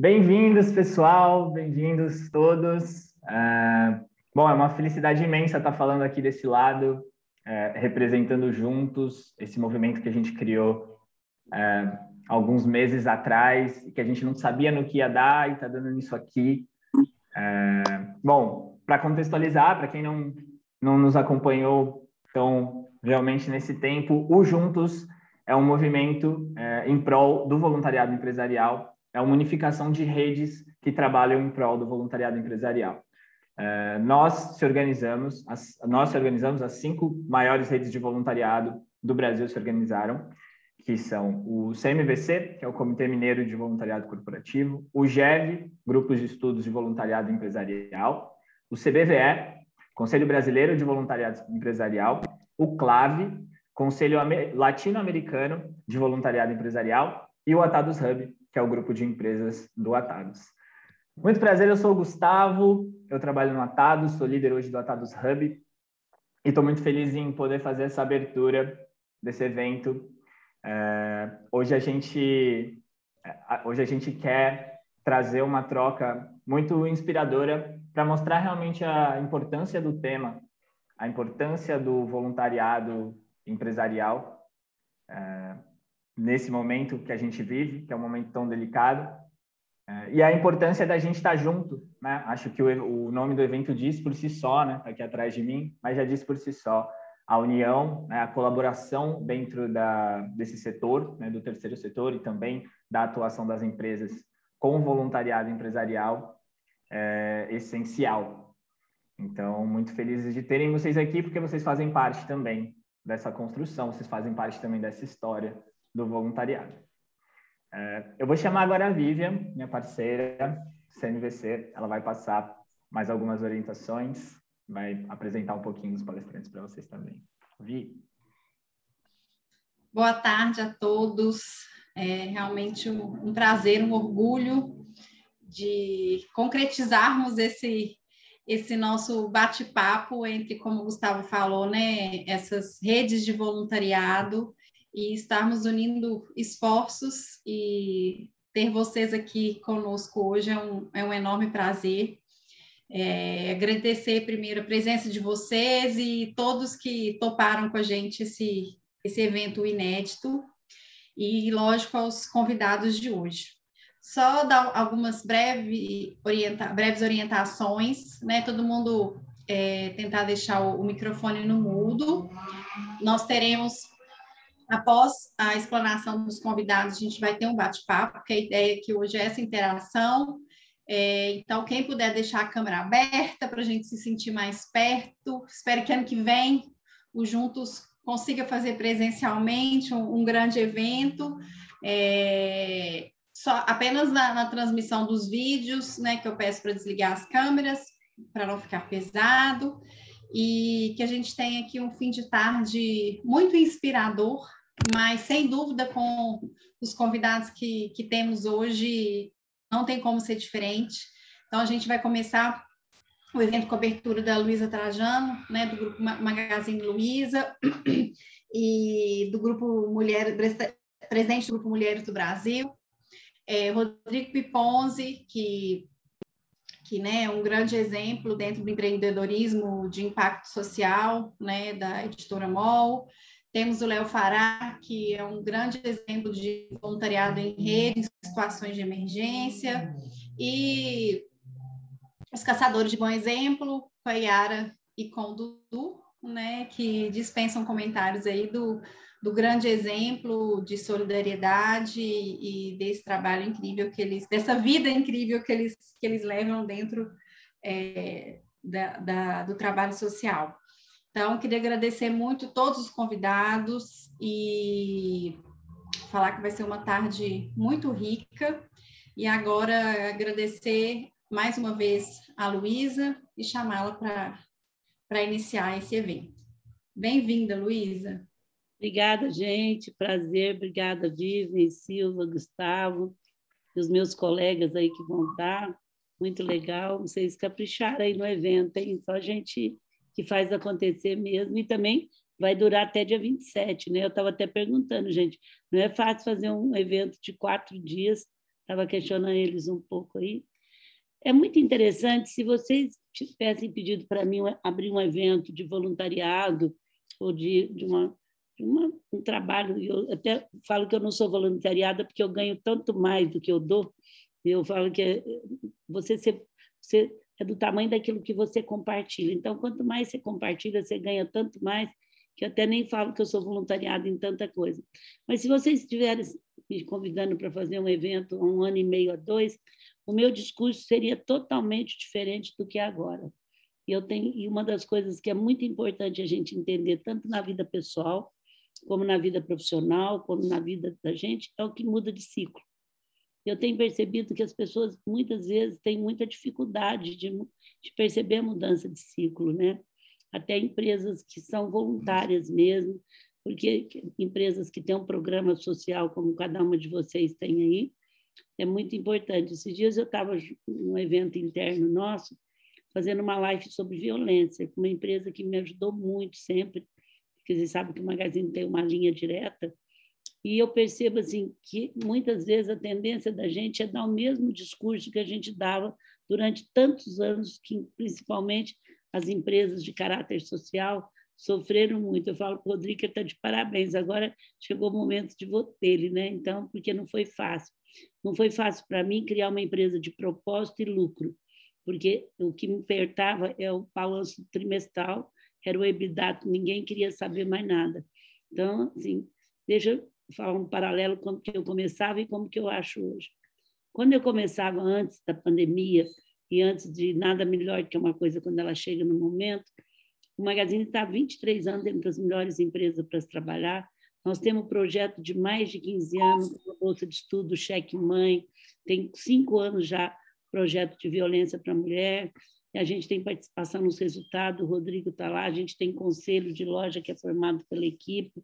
Bem-vindos, pessoal, bem-vindos todos. Bom, é uma felicidade imensa estar falando aqui desse lado, representando juntos esse movimento que a gente criou alguns meses atrás, que a gente não sabia no que ia dar e está dando nisso aqui. Bom, para contextualizar, para quem não nos acompanhou tão realmente nesse tempo, o Juntos é um movimento em prol do voluntariado empresarial, é uma unificação de redes que trabalham em prol do voluntariado empresarial. Nós organizamos, as 5 maiores redes de voluntariado do Brasil se organizaram, que são o CMVC, que é o Comitê Mineiro de Voluntariado Corporativo, o GEV, Grupos de Estudos de Voluntariado Empresarial, o CBVE, Conselho Brasileiro de Voluntariado Empresarial, o CLAVE, Conselho Latino-Americano de Voluntariado Empresarial, e o Atados Hub, que é o grupo de empresas do Atados. Muito prazer, eu sou o Gustavo, eu trabalho no Atados, sou líder hoje do Atados Hub, e estou muito feliz em poder fazer essa abertura desse evento. Hoje a gente quer trazer uma troca muito inspiradora para mostrar realmente a importância do tema, a importância do voluntariado empresarial nesse momento que a gente vive, que é um momento tão delicado, e a importância da gente estar junto, né? Acho que o nome do evento diz por si só, né? Tá aqui atrás de mim, mas já diz por si só. A união, né, a colaboração dentro desse setor, né, do terceiro setor e também da atuação das empresas com o voluntariado empresarial é essencial. Então, muito felizes de terem vocês aqui, porque vocês fazem parte também dessa construção, vocês fazem parte também dessa história do voluntariado. Eu vou chamar agora a Vivian, minha parceira, CNVC, ela vai passar mais algumas orientações, vai apresentar um pouquinho dos palestrantes para vocês também. Vi? Boa tarde a todos. É realmente um prazer, um orgulho de concretizarmos esse nosso bate-papo entre, como o Gustavo falou, né, essas redes de voluntariado e estarmos unindo esforços e ter vocês aqui conosco hoje é um enorme prazer. Agradecer primeiro a presença de vocês e todos que toparam com a gente esse evento inédito e, lógico, aos convidados de hoje. Só dar algumas breves orientações, né? Todo mundo tentar deixar o microfone no mudo. Nós teremos, após a explanação dos convidados, a gente vai ter um bate-papo, porque a ideia aqui hoje é essa interação. Então, quem puder deixar a câmera aberta para a gente se sentir mais perto, espero que ano que vem o Juntos consiga fazer presencialmente um grande evento, apenas na transmissão dos vídeos, né, que eu peço para desligar as câmeras, para não ficar pesado, e que a gente tenha aqui um fim de tarde muito inspirador, mas sem dúvida com os convidados que temos hoje, não tem como ser diferente. Então, a gente vai começar o evento com a abertura da Luísa Trajano, né, do grupo Magazine Luiza, e do grupo presidente do Grupo Mulheres do Brasil, Rodrigo Piponzi, que né, é um grande exemplo dentro do empreendedorismo de impacto social, né, da editora MOL. Temos o Léo Fará, que é um grande exemplo de voluntariado em rede, em situações de emergência, e os Caçadores de Bom Exemplo, com a Yara e com o Dudu, né, que dispensam comentários aí do grande exemplo de solidariedade e desse trabalho incrível dessa vida incrível que eles levam dentro do trabalho social. Então, queria agradecer muito todos os convidados e falar que vai ser uma tarde muito rica. E agora agradecer mais uma vez a Luísa e chamá-la para iniciar esse evento. Bem-vinda, Luísa. Obrigada, gente. Prazer. Obrigada, Vivian, Silva, Gustavo, e os meus colegas aí que vão estar. Muito legal. Vocês capricharam aí no evento, hein? Só gente que faz acontecer mesmo. E também vai durar até dia 27, né? Eu estava até perguntando, gente, não é fácil fazer um evento de 4 dias estava questionando eles um pouco aí. É muito interessante, se vocês tivessem pedido para mim abrir um evento de voluntariado ou de um trabalho, eu até falo que eu não sou voluntariada porque eu ganho tanto mais do que eu dou, eu falo que você é do tamanho daquilo que você compartilha. Então, quanto mais você compartilha, você ganha tanto mais, que eu até nem falo que eu sou voluntariada em tanta coisa. Mas se vocês estiverem me convidando para fazer um evento há 1 ano e meio a 2, o meu discurso seria totalmente diferente do que é agora. E uma das coisas que é muito importante a gente entender, tanto na vida pessoal, como na vida profissional, como na vida da gente, é o que muda de ciclo. Eu tenho percebido que as pessoas, muitas vezes, têm muita dificuldade de perceber a mudança de ciclo, né? Até empresas que são voluntárias mesmo, porque empresas que têm um programa social, como cada uma de vocês tem aí, é muito importante. Esses dias eu estava num evento interno nosso, fazendo uma live sobre violência, com uma empresa que me ajudou muito sempre, porque vocês sabem que o Magazine tem uma linha direta, e eu percebo assim, que muitas vezes a tendência da gente é dar o mesmo discurso que a gente dava durante tantos anos, que principalmente as empresas de caráter social sofreram muito. Eu falo que o Rodrigo está de parabéns, agora chegou o momento de voto dele, né? Então, porque não foi fácil. Não foi fácil para mim criar uma empresa de propósito e lucro, porque o que me apertava é o balanço trimestral, era o EBITDA, ninguém queria saber mais nada. Então, assim, deixa eu falar um paralelo com como que eu começava e como que eu acho hoje. Quando eu começava antes da pandemia e antes de nada melhor que uma coisa quando ela chega no momento, o Magazine está há 23 anos dentro das melhores empresas para se trabalhar. Nós temos um projeto de mais de 15 anos, bolsa de estudo, cheque mãe, tem 5 anos já projeto de violência para a mulher, e a gente tem participação nos resultados, o Rodrigo está lá, a gente tem conselho de loja que é formado pela equipe.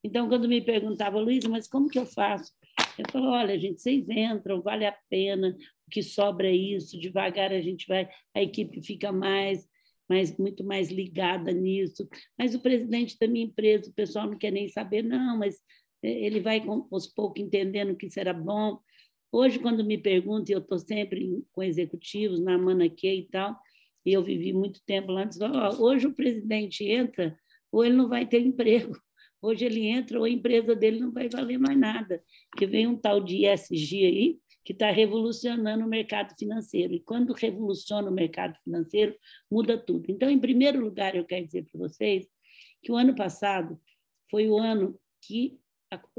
Então, quando me perguntava, Luísa, mas como que eu faço? Eu falo, olha, gente, vocês entram, vale a pena, o que sobra é isso, devagar a gente vai, a equipe fica muito mais ligada nisso. Mas o presidente da minha empresa, o pessoal não quer nem saber, não, mas ele vai aos poucos entendendo que será bom. Hoje, quando me perguntam, eu estou sempre com executivos, na Manaquê e tal, e eu vivi muito tempo lá, antes, hoje o presidente entra, ou ele não vai ter emprego. Hoje ele entra, ou a empresa dele não vai valer mais nada, porque vem um tal de ESG aí, que está revolucionando o mercado financeiro. E quando revoluciona o mercado financeiro, muda tudo. Então, em primeiro lugar, eu quero dizer para vocês que o ano passado foi o ano que,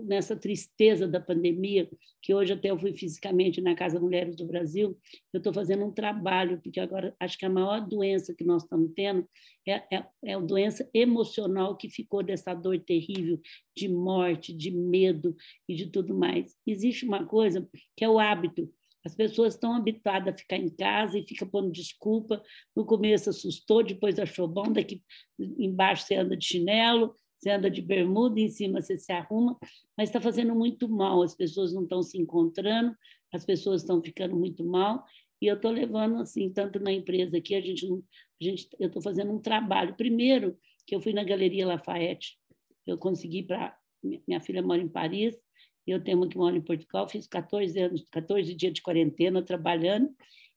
nessa tristeza da pandemia, que hoje até eu fui fisicamente na Casa Mulheres do Brasil, eu estou fazendo um trabalho, porque agora acho que a maior doença que nós estamos tendo é a doença emocional que ficou dessa dor terrível de morte, de medo e de tudo mais. Existe uma coisa que é o hábito. As pessoas estão habituadas a ficar em casa e ficam pondo desculpa. No começo assustou, depois achou bom, daqui embaixo você anda de chinelo, você anda de bermuda, em cima você se arruma, mas está fazendo muito mal, as pessoas não estão se encontrando, as pessoas estão ficando muito mal, e eu estou levando, assim, tanto na empresa aqui, eu estou fazendo um trabalho. Primeiro, que eu fui na Galeria Lafayette, eu consegui minha filha mora em Paris, eu tenho uma que mora em Portugal, fiz 14 dias de quarentena trabalhando,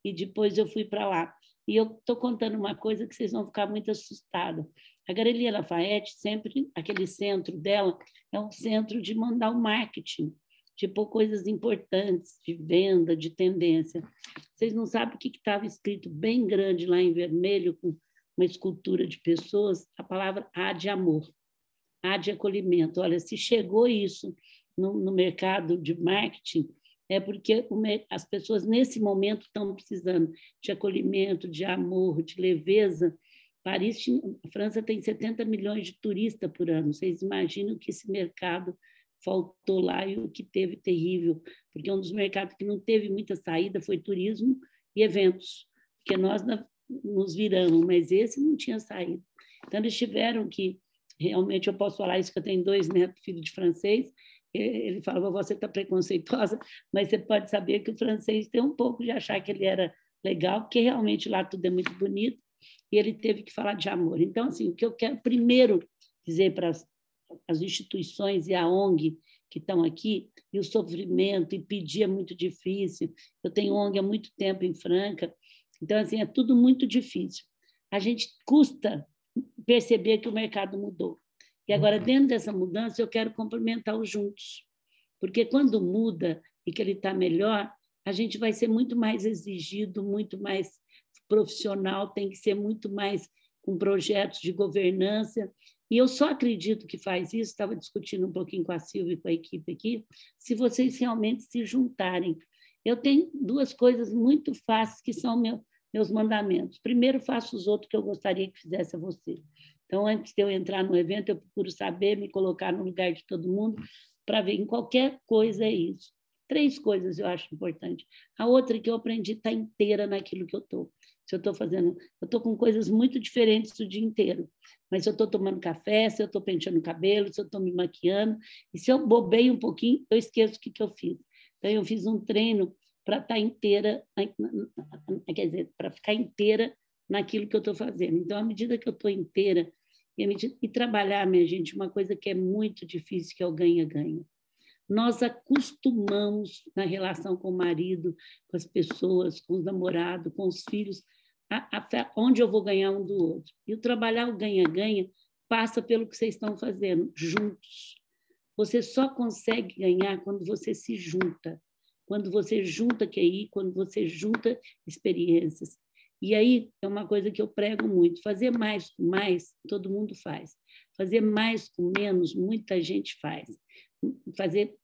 e depois eu fui para lá. E eu estou contando uma coisa que vocês vão ficar muito assustados. A Galeria Lafayette, sempre, aquele centro dela, é um centro de mandar o marketing, de pôr coisas importantes, de venda, de tendência. Vocês não sabem o que estava escrito bem grande lá em vermelho, com uma escultura de pessoas, a palavra A de amor, A de acolhimento. Olha, se chegou isso no mercado de marketing, é porque as pessoas, nesse momento, estão precisando de acolhimento, de amor, de leveza. A França tem 70 milhões de turistas por ano. Vocês imaginam que esse mercado faltou lá e o que teve terrível, porque um dos mercados que não teve muita saída foi turismo e eventos, porque nós nos viramos, mas esse não tinha saída. Então, eles tiveram que, realmente, eu posso falar isso, que eu tenho 2 netos, filhos de francês, ele fala, você está preconceituosa, mas você pode saber que o francês tem um pouco de achar que ele era legal, porque realmente lá tudo é muito bonito, e ele teve que falar de amor. Então, assim, o que eu quero primeiro dizer para as instituições e a ONG que estão aqui, e o sofrimento, e pedir é muito difícil. Eu tenho ONG há muito tempo em Franca, então, assim, é tudo muito difícil. A gente custa perceber que o mercado mudou. E agora, dentro dessa mudança, eu quero complementar os juntos, porque quando muda e que ele está melhor, a gente vai ser muito mais exigido, muito mais profissional, tem que ser muito mais com projetos de governança. E eu só acredito que faz isso, estava discutindo um pouquinho com a Silvia e com a equipe aqui, se vocês realmente se juntarem. Eu tenho duas coisas muito fáceis que são meus mandamentos. Primeiro, faço os outros que eu gostaria que fizesse a você. Então, antes de eu entrar no evento, eu procuro saber, me colocar no lugar de todo mundo, para ver em qualquer coisa é isso. 3 coisas eu acho importante. A outra é que eu aprendi a estar inteira naquilo que eu estou. Se eu estou fazendo, eu estou com coisas muito diferentes o dia inteiro, mas se eu estou tomando café, se eu estou penteando o cabelo, se eu estou me maquiando, e se eu bobei um pouquinho, eu esqueço o que eu fiz. Então, eu fiz um treino para estar inteira, quer dizer, para ficar inteira naquilo que eu estou fazendo. Então, à medida que eu estou inteira, e trabalhar, minha gente, uma coisa que é muito difícil, que é o ganha-ganha. Nós acostumamos, na relação com o marido, com as pessoas, com os namorados, com os filhos, onde eu vou ganhar um do outro. E o trabalhar o ganha-ganha passa pelo que vocês estão fazendo, juntos. Você só consegue ganhar quando você se junta, quando você junta QI, quando você junta experiências. E aí é uma coisa que eu prego muito, fazer mais com mais, todo mundo faz. Fazer mais com menos, muita gente faz. Fazer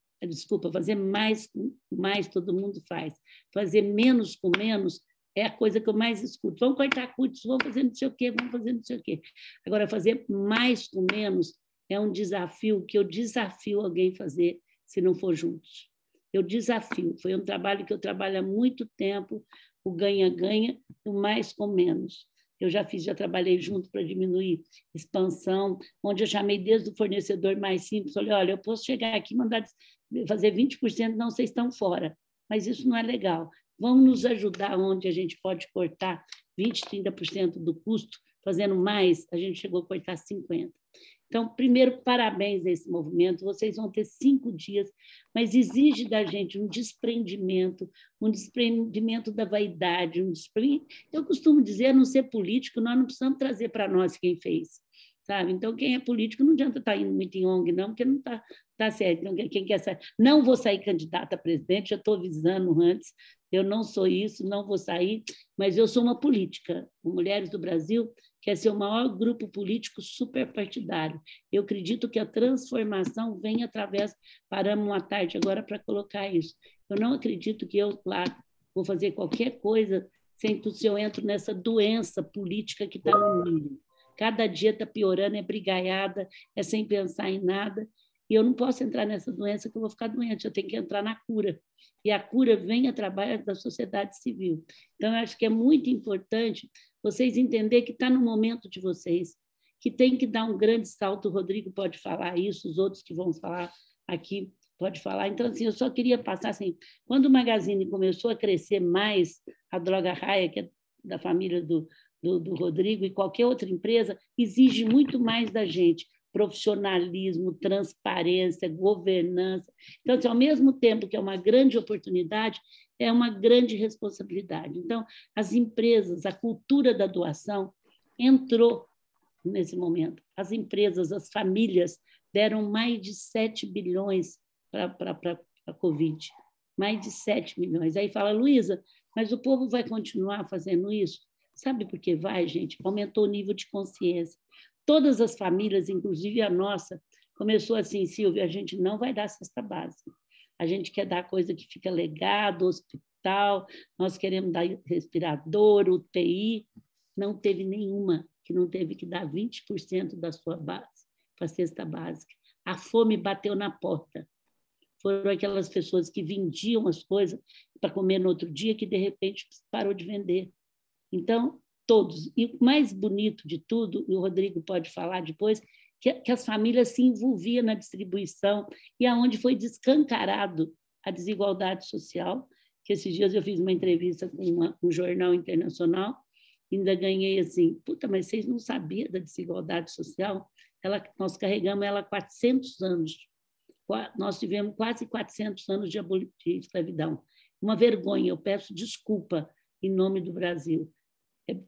mais com mais, todo mundo faz. Fazer menos com menos é a coisa que eu mais escuto. Vamos cortar custos, vamos fazer não sei o quê, vamos fazer não sei o quê. Agora, fazer mais com menos é um desafio que eu desafio alguém a fazer se não for juntos. Eu desafio. Foi um trabalho que eu trabalho há muito tempo, o ganha-ganha, o mais com menos. Eu já trabalhei junto para diminuir expansão, onde eu chamei desde o fornecedor mais simples, falei, olha, eu posso chegar aqui e mandar fazer 20%, não, vocês estão fora, mas isso não é legal. Vamos nos ajudar onde a gente pode cortar 20%, 30% do custo, fazendo mais, a gente chegou a cortar 50%. Então, primeiro, parabéns a esse movimento, vocês vão ter 5 dias, mas exige da gente um desprendimento da vaidade, eu costumo dizer, não ser político, nós não precisamos trazer para nós quem fez, sabe? Então, quem é político não adianta estar indo muito em ONG, não, porque não está certo. Então, quem quer sair? Não vou sair candidata a presidente, já estou avisando antes, eu não sou isso, não vou sair, mas eu sou uma política. O Mulheres do Brasil quer ser o maior grupo político superpartidário. Eu acredito que a transformação vem através... Paramos uma tarde agora para colocar isso. Eu não acredito que eu, lá, vou fazer qualquer coisa sem se eu entro nessa doença política que está no mundo. Cada dia está piorando, é brigaiada, é sem pensar em nada. E eu não posso entrar nessa doença que eu vou ficar doente, eu tenho que entrar na cura. E a cura vem através da sociedade civil. Então, eu acho que é muito importante vocês entenderem que está no momento de vocês, que tem que dar um grande salto. O Rodrigo pode falar isso, os outros que vão falar aqui podem falar. Então, assim, eu só queria passar assim, quando o Magazine começou a crescer mais, a Droga Raia, que é da família do Rodrigo, e qualquer outra empresa, exige muito mais da gente. Profissionalismo, transparência, governança. Então, assim, ao mesmo tempo que é uma grande oportunidade, é uma grande responsabilidade. Então, as empresas, a cultura da doação entrou nesse momento. As empresas, as famílias deram mais de 7 bilhões para a Covid. Mais de 7 milhões. Aí fala, Luísa, mas o povo vai continuar fazendo isso? Sabe por que vai, gente? Aumentou o nível de consciência. Todas as famílias, inclusive a nossa, começou assim, Silvia, a gente não vai dar cesta básica. A gente quer dar coisa que fica legado, hospital, nós queremos dar respirador, UTI. Não teve nenhuma que não teve que dar 20% da sua base para a cesta básica. A fome bateu na porta. Foram aquelas pessoas que vendiam as coisas para comer no outro dia que, de repente, parou de vender. Então, todos. E o mais bonito de tudo, e o Rodrigo pode falar depois, que as famílias se envolviam na distribuição e aonde foi descancarado a desigualdade social, que esses dias eu fiz uma entrevista com um jornal internacional, ainda ganhei assim, puta, mas vocês não sabiam da desigualdade social? Nós carregamos ela há 400 anos. nós tivemos quase 400 anos de escravidão. Uma vergonha, eu peço desculpa em nome do Brasil.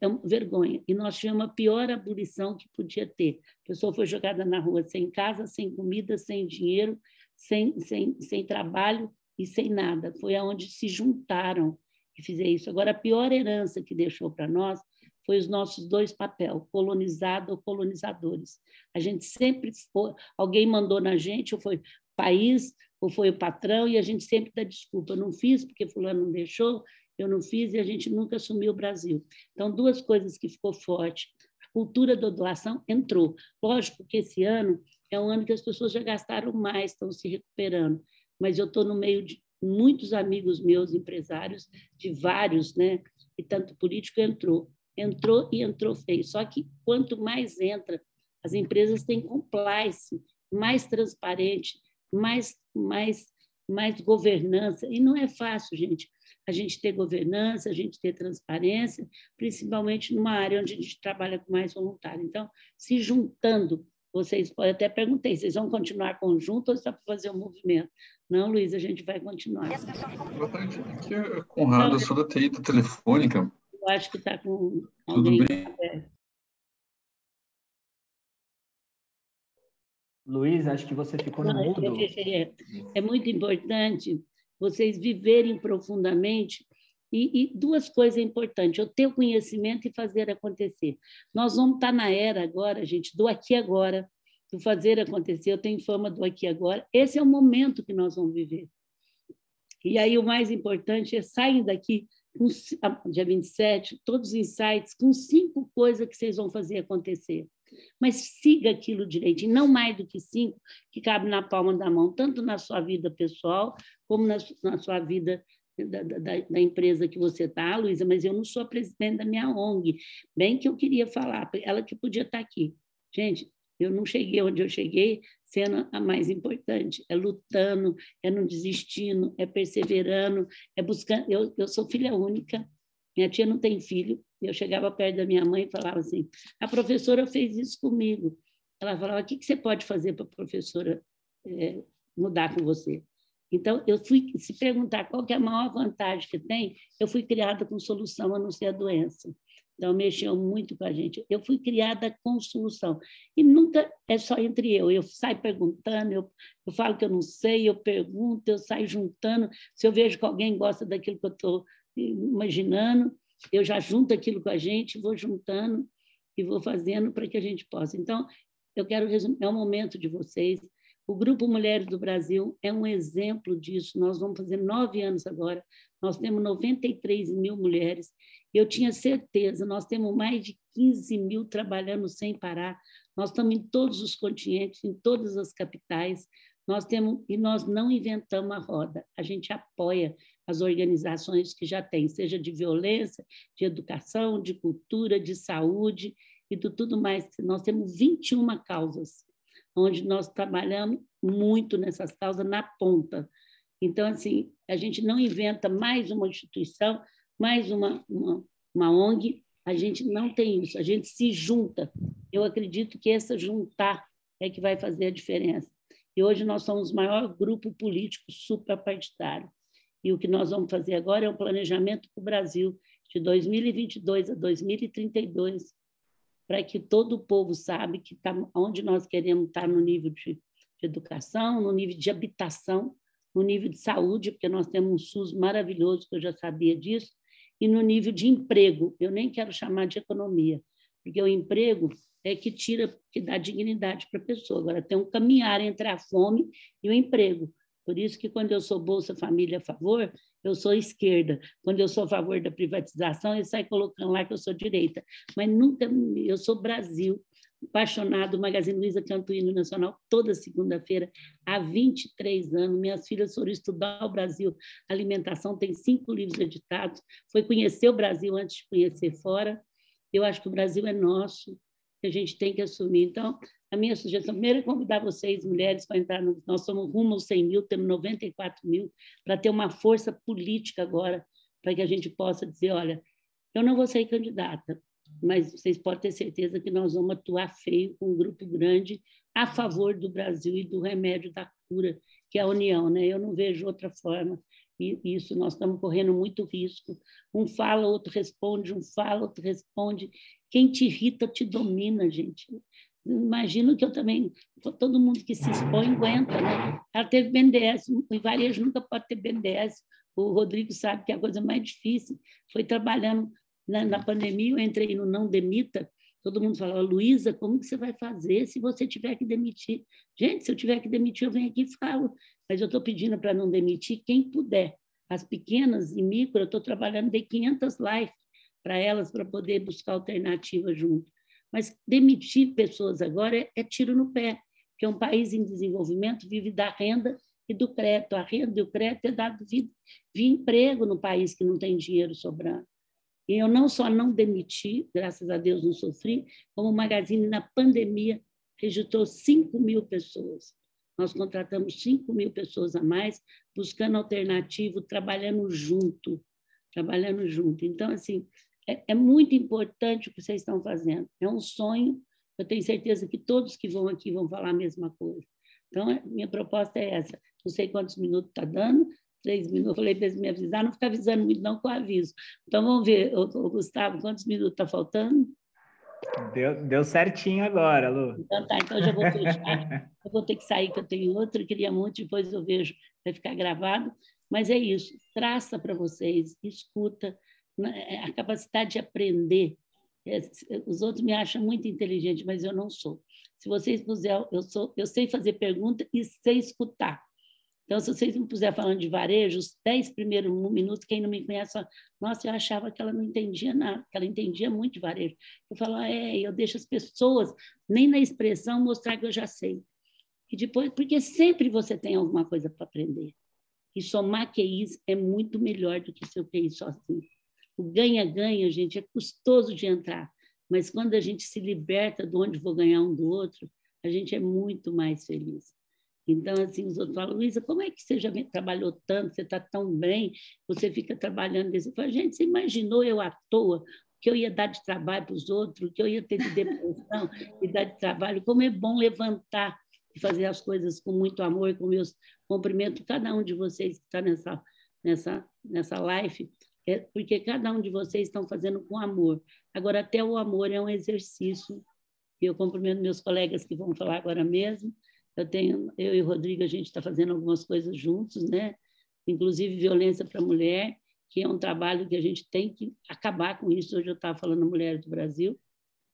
É uma vergonha. E nós tivemos a pior abolição que podia ter. A pessoa foi jogada na rua sem casa, sem comida, sem dinheiro, sem trabalho e sem nada. Foi aonde se juntaram e fizeram isso. Agora, a pior herança que deixou para nós foi os nossos dois papéis, colonizado ou colonizadores. A gente sempre foi, alguém mandou na gente, ou foi o país, ou foi o patrão, e a gente sempre dá desculpa. Eu não fiz porque fulano não deixou, eu não fiz, e a gente nunca assumiu o Brasil. Então, duas coisas que ficou forte. A cultura da doação entrou. Lógico que esse ano é um ano que as pessoas já gastaram mais, estão se recuperando, mas eu estou no meio de muitos amigos meus, empresários, de vários, né? E tanto político entrou e entrou feio. Só que quanto mais entra, as empresas têm compliance, mais transparente, mais governança. E não é fácil, gente, a gente ter governança, a gente ter transparência, principalmente numa área onde a gente trabalha com mais voluntário. Então, se juntando, vocês, eu até perguntei, vocês vão continuar conjunto ou só para fazer um movimento? Não, Luiz, a gente vai continuar. Boa tarde, aqui é Conrado, eu sou da TI da Telefônica. Eu acho que está com alguém. Tudo bem? Luiz, acho que você ficou no mudo. É muito importante vocês viverem profundamente e duas coisas importantes, eu ter o conhecimento e fazer acontecer. Nós vamos estar na era agora, gente, do aqui e agora, do fazer acontecer. Eu tenho fama do aqui e agora. Esse é o momento que nós vamos viver. E aí o mais importante é sair daqui, dia 27, todos os insights, com 5 coisas que vocês vão fazer acontecer. Mas siga aquilo direitinho, não mais do que 5, que cabe na palma da mão, tanto na sua vida pessoal, como na sua vida da empresa que você está, Luísa, mas eu não sou a presidente da minha ONG. Bem que eu queria falar, ela que podia estar aqui. Gente, eu não cheguei onde eu cheguei sendo a mais importante. É lutando, é não desistindo, é perseverando, é buscando. Eu sou filha única, minha tia não tem filho. Eu chegava perto da minha mãe e falava assim, a professora fez isso comigo. Ela falava, o que você pode fazer para a professora mudar com você? Então, eu fui se perguntar qual que é a maior vantagem que tem, eu fui criada com solução a não ser a doença. Então, mexeu muito com a gente. Eu fui criada com solução. E nunca é só entre eu saio perguntando, eu falo que eu não sei, eu pergunto, eu saio juntando. Se eu vejo que alguém gosta daquilo que eu estou imaginando, eu já junto aquilo com a gente, vou juntando e vou fazendo para que a gente possa. Então, eu quero resumir, é o momento de vocês. O Grupo Mulheres do Brasil é um exemplo disso. Nós vamos fazer 9 anos agora. Nós temos 93 mil mulheres. Eu tinha certeza, nós temos mais de 15 mil trabalhando sem parar. Nós estamos em todos os continentes, em todas as capitais. E nós não inventamos a roda. A gente apoia as organizações que já têm, seja de violência, de educação, de cultura, de saúde e de tudo mais. Nós temos 21 causas, onde nós trabalhamos muito nessas causas na ponta. Então, assim, a gente não inventa mais uma instituição, mais uma ONG, a gente não tem isso, a gente se junta. Eu acredito que essa juntar é que vai fazer a diferença. E hoje nós somos o maior grupo político suprapartidário. E o que nós vamos fazer agora é um planejamento para o Brasil de 2022 a 2032, para que todo o povo saiba que onde nós queremos estar no nível de educação, no nível de habitação, no nível de saúde, porque nós temos um SUS maravilhoso, que eu já sabia disso, e no nível de emprego. Eu nem quero chamar de economia, porque o emprego é que dá dignidade para a pessoa. Agora, tem um caminhar entre a fome e o emprego. Por isso que, quando eu sou Bolsa Família a favor, eu sou esquerda. Quando eu sou a favor da privatização, eu saio colocando lá que eu sou direita. Mas nunca, eu sou Brasil, apaixonado, Magazine Luiza canta o hino nacional toda segunda-feira, há 23 anos. Minhas filhas foram estudar o Brasil. Alimentação tem 5 livros editados. Foi conhecer o Brasil antes de conhecer fora. Eu acho que o Brasil é nosso, que a gente tem que assumir. Então, a minha sugestão, primeiro, é convidar vocês, mulheres, para entrar nós somos rumo aos 100 mil, temos 94 mil, para ter uma força política agora, para que a gente possa dizer, olha, eu não vou ser candidata, mas vocês podem ter certeza que nós vamos atuar feio com um grupo grande a favor do Brasil e do remédio da cura, que é a união, né? Eu não vejo outra forma. E isso, nós estamos correndo muito risco. Um fala, outro responde, um fala, outro responde. Quem te irrita te domina, gente. Imagino que eu também, todo mundo que se expõe aguenta, né? Ela teve BNDES, em varejo nunca pode ter BNDES. O Rodrigo sabe que a coisa mais difícil foi trabalhando na pandemia, eu entrei no Não Demita, todo mundo falava, Luísa, como que você vai fazer se você tiver que demitir? Gente, se eu tiver que demitir, eu venho aqui e falo, mas eu estou pedindo para não demitir quem puder. As pequenas e micro, eu estou trabalhando de 500 lives para elas, para poder buscar alternativa junto. Mas demitir pessoas agora é tiro no pé, porque um país em desenvolvimento vive da renda e do crédito. A renda e o crédito é dado via emprego no país que não tem dinheiro sobrando. E eu não só não demiti, graças a Deus não sofri, como o Magazine, na pandemia, registrou 5.000 pessoas. Nós contratamos 5.000 pessoas a mais, buscando alternativo, trabalhando junto. Então, assim, é muito importante o que vocês estão fazendo. É um sonho, eu tenho certeza que todos que vão aqui vão falar a mesma coisa. Então, minha proposta é essa. Não sei quantos minutos está dando, 3 minutos. Eu falei para eles me avisar, não fica avisando muito, não, que eu aviso. Então, vamos ver, Gustavo, quantos minutos está faltando? Deu certinho agora, Lu. Então, tá, então eu já vou fechar. Eu vou ter que sair, que eu tenho outro, eu queria muito, depois eu vejo, vai ficar gravado. Mas é isso, traça para vocês, escuta, a capacidade de aprender. Os outros me acham muito inteligente, mas eu não sou. Se vocês puserem, eu sei fazer pergunta e sei escutar. Então, se vocês me puserem falando de varejo, os 10 primeiros minutos, quem não me conhece, fala, nossa, eu achava que ela não entendia nada, que ela entendia muito de varejo. Eu falo, eu deixo as pessoas, nem na expressão, mostrar que eu já sei. E depois, porque sempre você tem alguma coisa para aprender. E somar QIs é muito melhor do que seu QI sozinho. O ganha-ganha, gente, é custoso de entrar, mas quando a gente se liberta de onde vou ganhar um do outro, a gente é muito mais feliz. Então, assim, os outros falam, Luísa, como é que você já trabalhou tanto, você está tão bem, você fica trabalhando desse... Eu falo, gente, você imaginou eu à toa que eu ia dar de trabalho para os outros, que eu ia ter de depressão e dar de trabalho? Como é bom levantar e fazer as coisas com muito amor, com meus cumprimentos, cada um de vocês que está nessa live, porque cada um de vocês estão fazendo com amor. Agora, até o amor é um exercício, e eu cumprimento meus colegas que vão falar agora mesmo. Eu e o Rodrigo, a gente está fazendo algumas coisas juntos, né? Inclusive violência para a mulher, que é um trabalho que a gente tem que acabar com isso. Hoje eu estava falando Mulher do Brasil,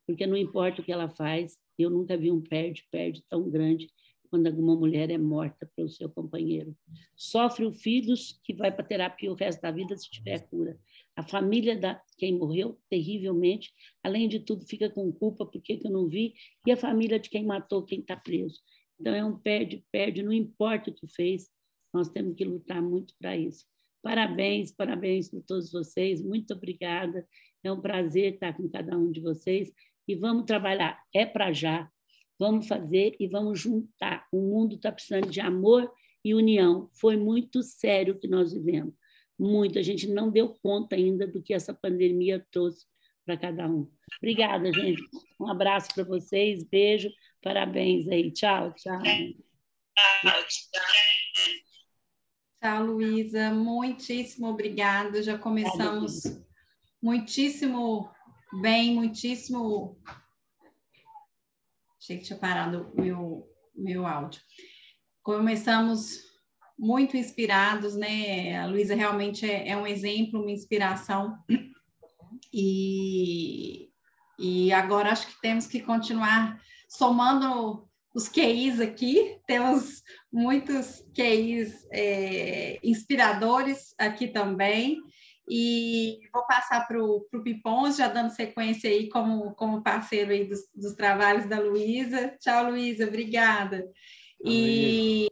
porque não importa o que ela faz, eu nunca vi um perde tão grande quando alguma mulher é morta pelo seu companheiro. Sofre os filhos que vai para terapia o resto da vida se tiver cura. A família da quem morreu, terrivelmente, além de tudo, fica com culpa, porque eu não vi, e a família de quem matou, quem está preso. Então, é um perde, não importa o que fez, nós temos que lutar muito para isso. Parabéns por todos vocês, muito obrigada, é um prazer estar com cada um de vocês, e vamos trabalhar, é para já, vamos fazer e vamos juntar. O mundo está precisando de amor e união, foi muito sério o que nós vivemos, muito, a gente não deu conta ainda do que essa pandemia trouxe para cada um. Obrigada, gente. Um abraço para vocês, beijo, parabéns aí. Tchau, tchau. Tchau, Luísa. Muitíssimo obrigada. Já começamos muitíssimo bem, muitíssimo... Achei que tinha parado o meu áudio. Começamos muito inspirados, né? A Luísa realmente é um exemplo, uma inspiração. E agora acho que temos que continuar somando os QIs aqui, temos muitos QIs inspiradores aqui também, e vou passar para o Pipons, já dando sequência aí como parceiro aí dos trabalhos da Luísa. Tchau, Luísa, obrigada. E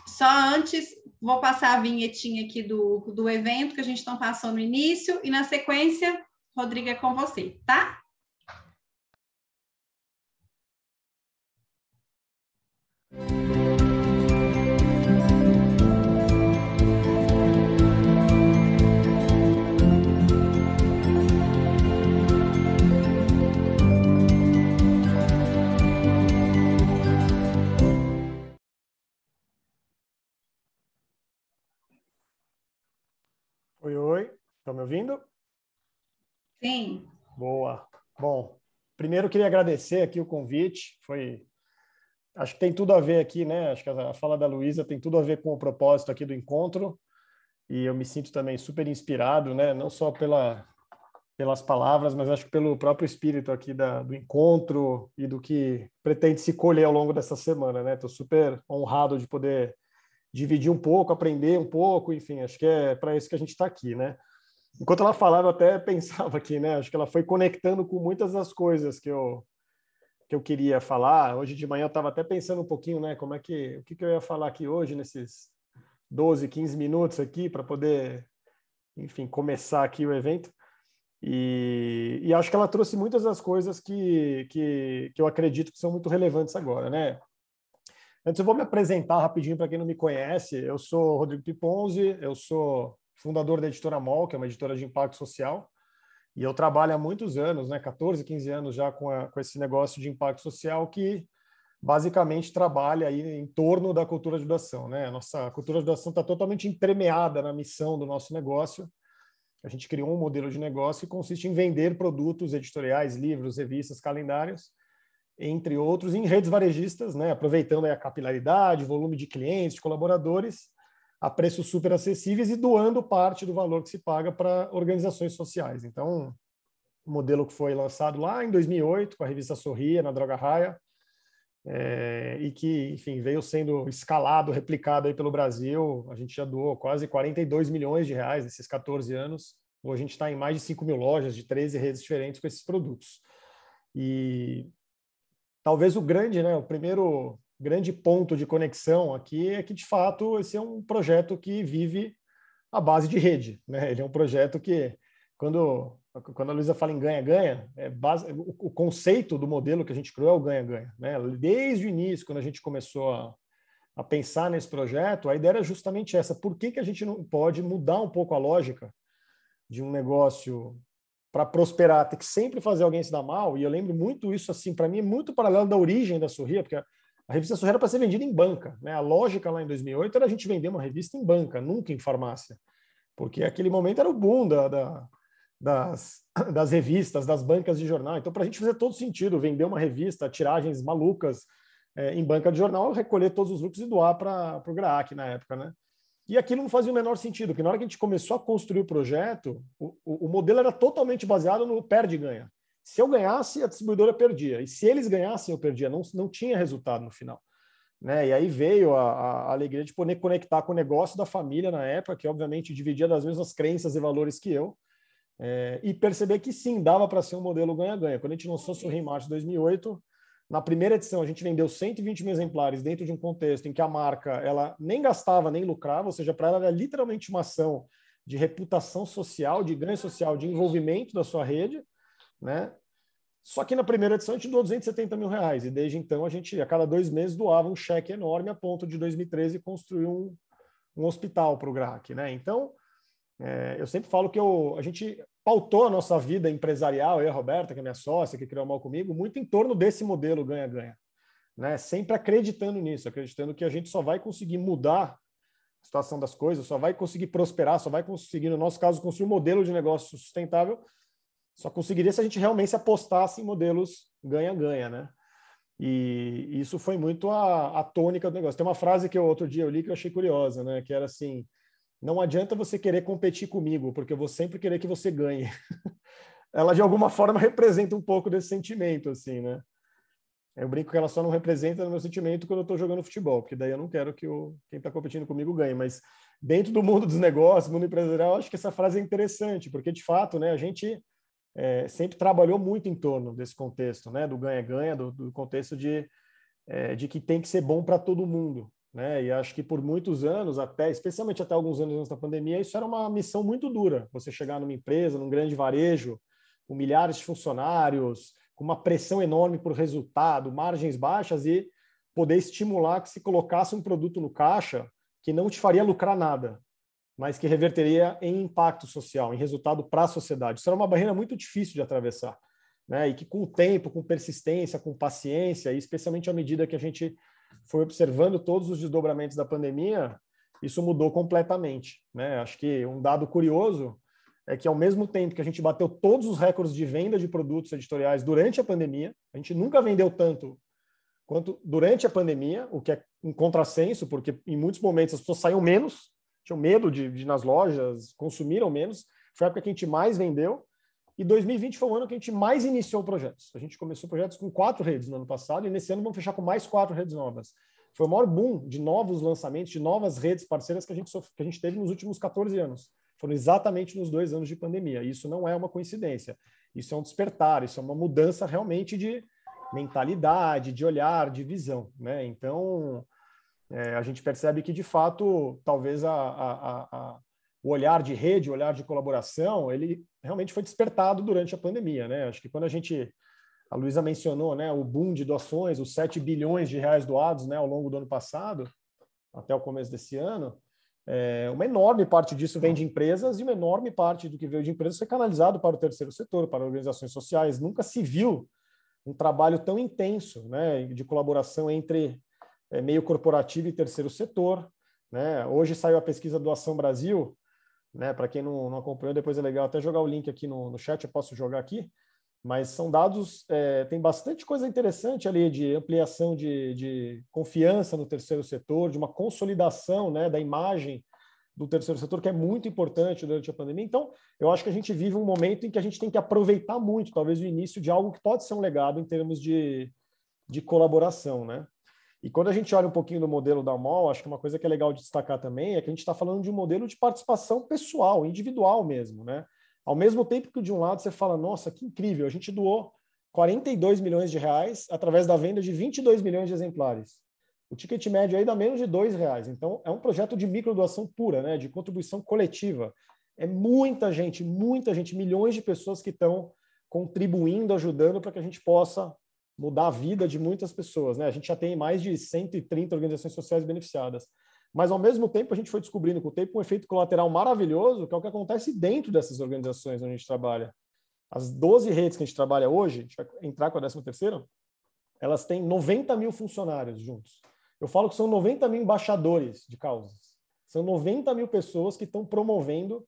só antes, vou passar a vinhetinha aqui do evento que a gente não passou no início, e na sequência, Rodrigo, é com você, tá? Oi, oi. Estão me ouvindo? Sim. Boa. Bom, primeiro queria agradecer aqui o convite. Acho que tem tudo a ver aqui, né? Acho que a fala da Luísa tem tudo a ver com o propósito aqui do encontro. E eu me sinto também super inspirado, né? Não só pelas palavras, mas acho que pelo próprio espírito aqui do encontro e do que pretende se colher ao longo dessa semana, né? Estou super honrado de poder dividir um pouco, aprender um pouco, enfim, acho que é para isso que a gente está aqui, né? Enquanto ela falava, eu até pensava aqui, né? Acho que ela foi conectando com muitas das coisas que eu queria falar. Hoje de manhã eu estava até pensando um pouquinho, né? O que eu ia falar aqui hoje, nesses 12, 15 minutos aqui, para poder, enfim, começar aqui o evento. E acho que ela trouxe muitas das coisas que eu acredito que são muito relevantes agora, né? Antes eu vou me apresentar rapidinho para quem não me conhece. Eu sou Rodrigo Piponzi, eu sou fundador da Editora MOL, que é uma editora de impacto social, e eu trabalho há muitos anos, né, 14, 15 anos já com esse negócio de impacto social que basicamente trabalha aí em torno da cultura de doação, né? A nossa cultura de doação está totalmente entremeada na missão do nosso negócio. A gente criou um modelo de negócio que consiste em vender produtos editoriais, livros, revistas, calendários, entre outros, em redes varejistas, né? Aproveitando aí a capilaridade, volume de clientes, de colaboradores, a preços super acessíveis e doando parte do valor que se paga para organizações sociais. Então, o modelo que foi lançado lá em 2008 com a revista Sorria, na Droga Raia, e que, enfim, veio sendo escalado, replicado aí pelo Brasil. A gente já doou quase 42 milhões de reais nesses 14 anos. Hoje a gente está em mais de 5 mil lojas de 13 redes diferentes com esses produtos. E talvez o primeiro grande ponto de conexão aqui é que, de fato, esse é um projeto que vive à base de rede, né? Ele é um projeto que, quando a Luísa fala em ganha-ganha, o conceito do modelo que a gente criou é o ganha-ganha, né? Desde o início, quando a gente começou a pensar nesse projeto, a ideia era justamente essa. Por que a gente não pode mudar um pouco a lógica de um negócio para prosperar, ter que sempre fazer alguém se dar mal? E eu lembro muito isso, assim, para mim é muito paralelo da origem da Sorria, porque a revista Sorria era para ser vendida em banca, né? A lógica lá em 2008 era a gente vender uma revista em banca, nunca em farmácia, porque aquele momento era o boom das revistas, das bancas de jornal. Então, para a gente fazer todo sentido vender uma revista, tiragens malucas em banca de jornal, recolher todos os lucros e doar para o GRAAC na época, né? E aquilo não fazia o menor sentido, porque na hora que a gente começou a construir o projeto, o modelo era totalmente baseado no perde e ganha. Se eu ganhasse, a distribuidora perdia. E se eles ganhassem, eu perdia. Não tinha resultado no final, né? E aí veio a alegria de poder conectar com o negócio da família na época, que obviamente dividia das mesmas crenças e valores que eu, e perceber que sim, dava para ser um modelo ganha-ganha. Quando a gente lançou o Sorria em março de 2008, na primeira edição a gente vendeu 120 mil exemplares dentro de um contexto em que a marca ela nem gastava nem lucrava, ou seja, para ela era literalmente uma ação de reputação social, de ganho social, de envolvimento da sua rede, né? Só que na primeira edição a gente doou 270 mil reais, e desde então a gente, a cada 2 meses, doava um cheque enorme, a ponto de 2013 construir um hospital para o GRAAC, né? Então, eu sempre falo que a gente pautou a nossa vida empresarial, eu e a Roberta, que é minha sócia, que criou a MOL comigo, muito em torno desse modelo ganha-ganha, né? Sempre acreditando nisso, acreditando que a gente só vai conseguir mudar a situação das coisas, só vai conseguir prosperar, só vai conseguir, no nosso caso, construir um modelo de negócio sustentável, só conseguiria se a gente realmente se apostasse em modelos ganha-ganha, né? E isso foi muito a tônica do negócio. Tem uma frase que outro dia eu li que eu achei curiosa, né? Que era assim: não adianta você querer competir comigo, porque eu vou sempre querer que você ganhe. Ela, de alguma forma, representa um pouco desse sentimento, assim, né? Eu brinco que ela só não representa o meu sentimento quando eu estou jogando futebol, porque daí eu não quero que quem está competindo comigo ganhe. Mas dentro do mundo dos negócios, mundo empresarial, eu acho que essa frase é interessante, porque, de fato, né, a gente sempre trabalhou muito em torno desse contexto, né, do ganha-ganha, do contexto de que tem que ser bom para todo mundo, né? E acho que por muitos anos, especialmente até alguns anos antes da pandemia, isso era uma missão muito dura. Você chegar numa empresa, num grande varejo, com milhares de funcionários, com uma pressão enorme por resultado, margens baixas, e poder estimular que se colocasse um produto no caixa que não te faria lucrar nada, mas que reverteria em impacto social, em resultado para a sociedade. Isso era uma barreira muito difícil de atravessar, né? E que com o tempo, com persistência, com paciência, e especialmente à medida que a gente foi observando todos os desdobramentos da pandemia, isso mudou completamente, né? Acho que um dado curioso é que, ao mesmo tempo que a gente bateu todos os recordes de venda de produtos editoriais durante a pandemia, a gente nunca vendeu tanto quanto durante a pandemia, o que é um contrassenso, porque em muitos momentos as pessoas saíam menos, tinham medo de ir nas lojas, consumiram menos. Foi a época que a gente mais vendeu. E 2020 foi o ano que a gente mais iniciou projetos. A gente começou projetos com 4 redes no ano passado, e nesse ano vamos fechar com mais 4 redes novas. Foi o maior boom de novos lançamentos, de novas redes parceiras que a gente teve nos últimos 14 anos. Foram exatamente nos 2 anos de pandemia. Isso não é uma coincidência. Isso é um despertar, isso é uma mudança realmente de mentalidade, de olhar, de visão, né? Então, a gente percebe que, de fato, talvez o olhar de rede, o olhar de colaboração, ele realmente foi despertado durante a pandemia, né? Acho que quando a Luísa mencionou, né, o boom de doações, os 7 bilhões de reais doados, né, ao longo do ano passado, até o começo desse ano, uma enorme parte disso vem de empresas, e uma enorme parte do que veio de empresas foi canalizado para o terceiro setor, para organizações sociais. Nunca se viu um trabalho tão intenso, né, de colaboração entre meio corporativo e terceiro setor, né? Hoje saiu a pesquisa Doação Brasil, né? Para quem não acompanhou, depois é legal até jogar o link aqui no chat, eu posso jogar aqui, mas são dados, tem bastante coisa interessante ali de ampliação de confiança no terceiro setor, de uma consolidação, né, da imagem do terceiro setor, que é muito importante durante a pandemia. Então, eu acho que a gente vive um momento em que a gente tem que aproveitar muito, talvez, o início de algo que pode ser um legado em termos de colaboração, né? E quando a gente olha um pouquinho do modelo da MOL, acho que uma coisa que é legal de destacar também é que a gente está falando de um modelo de participação pessoal, individual mesmo, né? Ao mesmo tempo que, de um lado, você fala, nossa, que incrível, a gente doou 42 milhões de reais através da venda de 22 milhões de exemplares. O ticket médio aí dá menos de R$2. Então, é um projeto de microdoação pura, né? De contribuição coletiva. É muita gente, milhões de pessoas que estão contribuindo, ajudando para que a gente possa mudar a vida de muitas pessoas, né? A gente já tem mais de 130 organizações sociais beneficiadas. Mas, ao mesmo tempo, a gente foi descobrindo com o tempo um efeito colateral maravilhoso, que é o que acontece dentro dessas organizações onde a gente trabalha. As 12 redes que a gente trabalha hoje, a gente vai entrar com a 13ª, elas têm 90 mil funcionários juntos. Eu falo que são 90 mil embaixadores de causas. São 90 mil pessoas que estão promovendo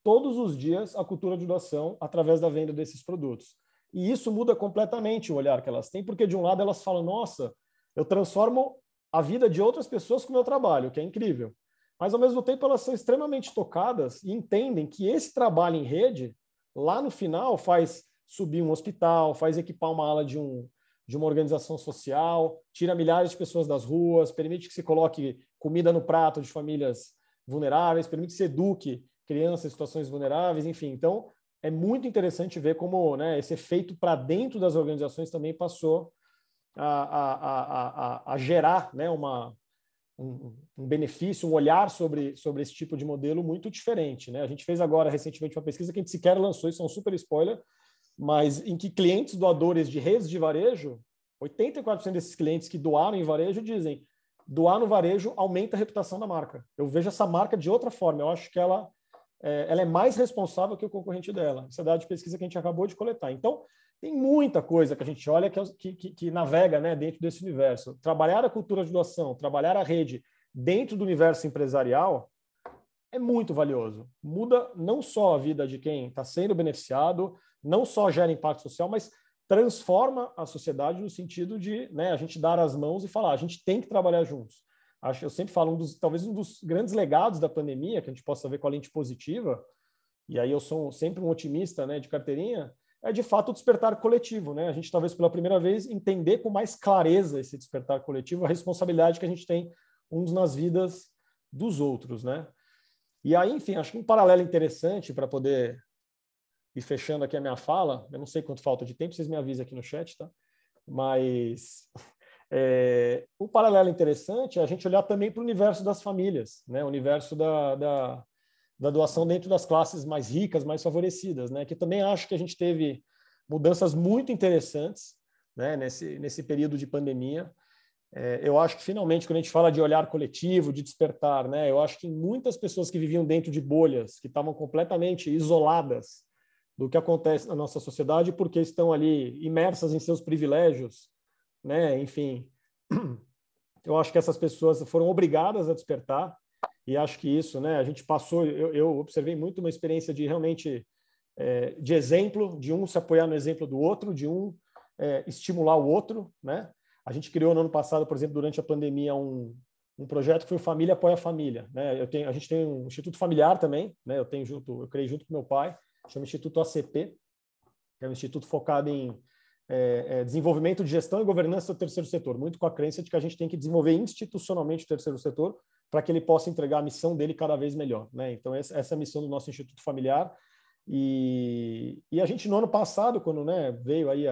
todos os dias a cultura de doação através da venda desses produtos. E isso muda completamente o olhar que elas têm, porque de um lado elas falam, nossa, eu transformo a vida de outras pessoas com o meu trabalho, que é incrível. Mas, ao mesmo tempo, elas são extremamente tocadas e entendem que esse trabalho em rede, lá no final, faz subir um hospital, faz equipar uma ala de uma organização social, tira milhares de pessoas das ruas, permite que se coloque comida no prato de famílias vulneráveis, permite que se eduque crianças em situações vulneráveis, enfim. Então, é muito interessante ver como, né, esse efeito para dentro das organizações também passou a gerar, né, um benefício, um olhar sobre esse tipo de modelo muito diferente, né? A gente fez agora, recentemente, uma pesquisa que a gente sequer lançou, isso é um super spoiler, mas em que clientes doadores de redes de varejo, 84% desses clientes que doaram em varejo dizem doar no varejo aumenta a reputação da marca. Eu vejo essa marca de outra forma, eu acho que ela é mais responsável que o concorrente dela. Essa é a dado de pesquisa que a gente acabou de coletar. Então, tem muita coisa que a gente olha que navega, né, dentro desse universo. Trabalhar a cultura de doação, trabalhar a rede dentro do universo empresarial é muito valioso. Muda não só a vida de quem está sendo beneficiado, não só gera impacto social, mas transforma a sociedade no sentido de, né, a gente dar as mãos e falar, a gente tem que trabalhar juntos. Eu sempre falo, talvez um dos grandes legados da pandemia, que a gente possa ver com a lente positiva, e aí eu sou sempre um otimista, né, de carteirinha, é de fato o despertar coletivo, né? A gente talvez pela primeira vez entender com mais clareza esse despertar coletivo, a responsabilidade que a gente tem uns nas vidas dos outros, né? E aí, enfim, acho que um paralelo interessante para poder ir fechando aqui a minha fala, eu não sei quanto falta de tempo, vocês me avisem aqui no chat, tá? Mas um paralelo interessante é a gente olhar também para o universo das famílias, né? O universo da doação dentro das classes mais ricas, mais favorecidas, né? Que também acho que a gente teve mudanças muito interessantes, né, nesse período de pandemia. Eu acho que, finalmente, quando a gente fala de olhar coletivo, de despertar, né, eu acho que muitas pessoas que viviam dentro de bolhas, que estavam completamente isoladas do que acontece na nossa sociedade, porque estão ali imersas em seus privilégios, né, enfim, eu acho que essas pessoas foram obrigadas a despertar e acho que isso, né, a gente passou, eu observei muito uma experiência de realmente de exemplo, de um se apoiar no exemplo do outro, de um estimular o outro, né? A gente criou no ano passado, por exemplo, durante a pandemia, um projeto que foi o Família Apoia a Família, né? A gente tem um instituto familiar também, né? Eu criei junto com meu pai, chama Instituto ACP, que é um instituto focado em desenvolvimento de gestão e governança do terceiro setor, muito com a crença de que a gente tem que desenvolver institucionalmente o terceiro setor para que ele possa entregar a missão dele cada vez melhor, né? Então, essa é a missão do nosso instituto familiar. E a gente, no ano passado, quando, né, veio aí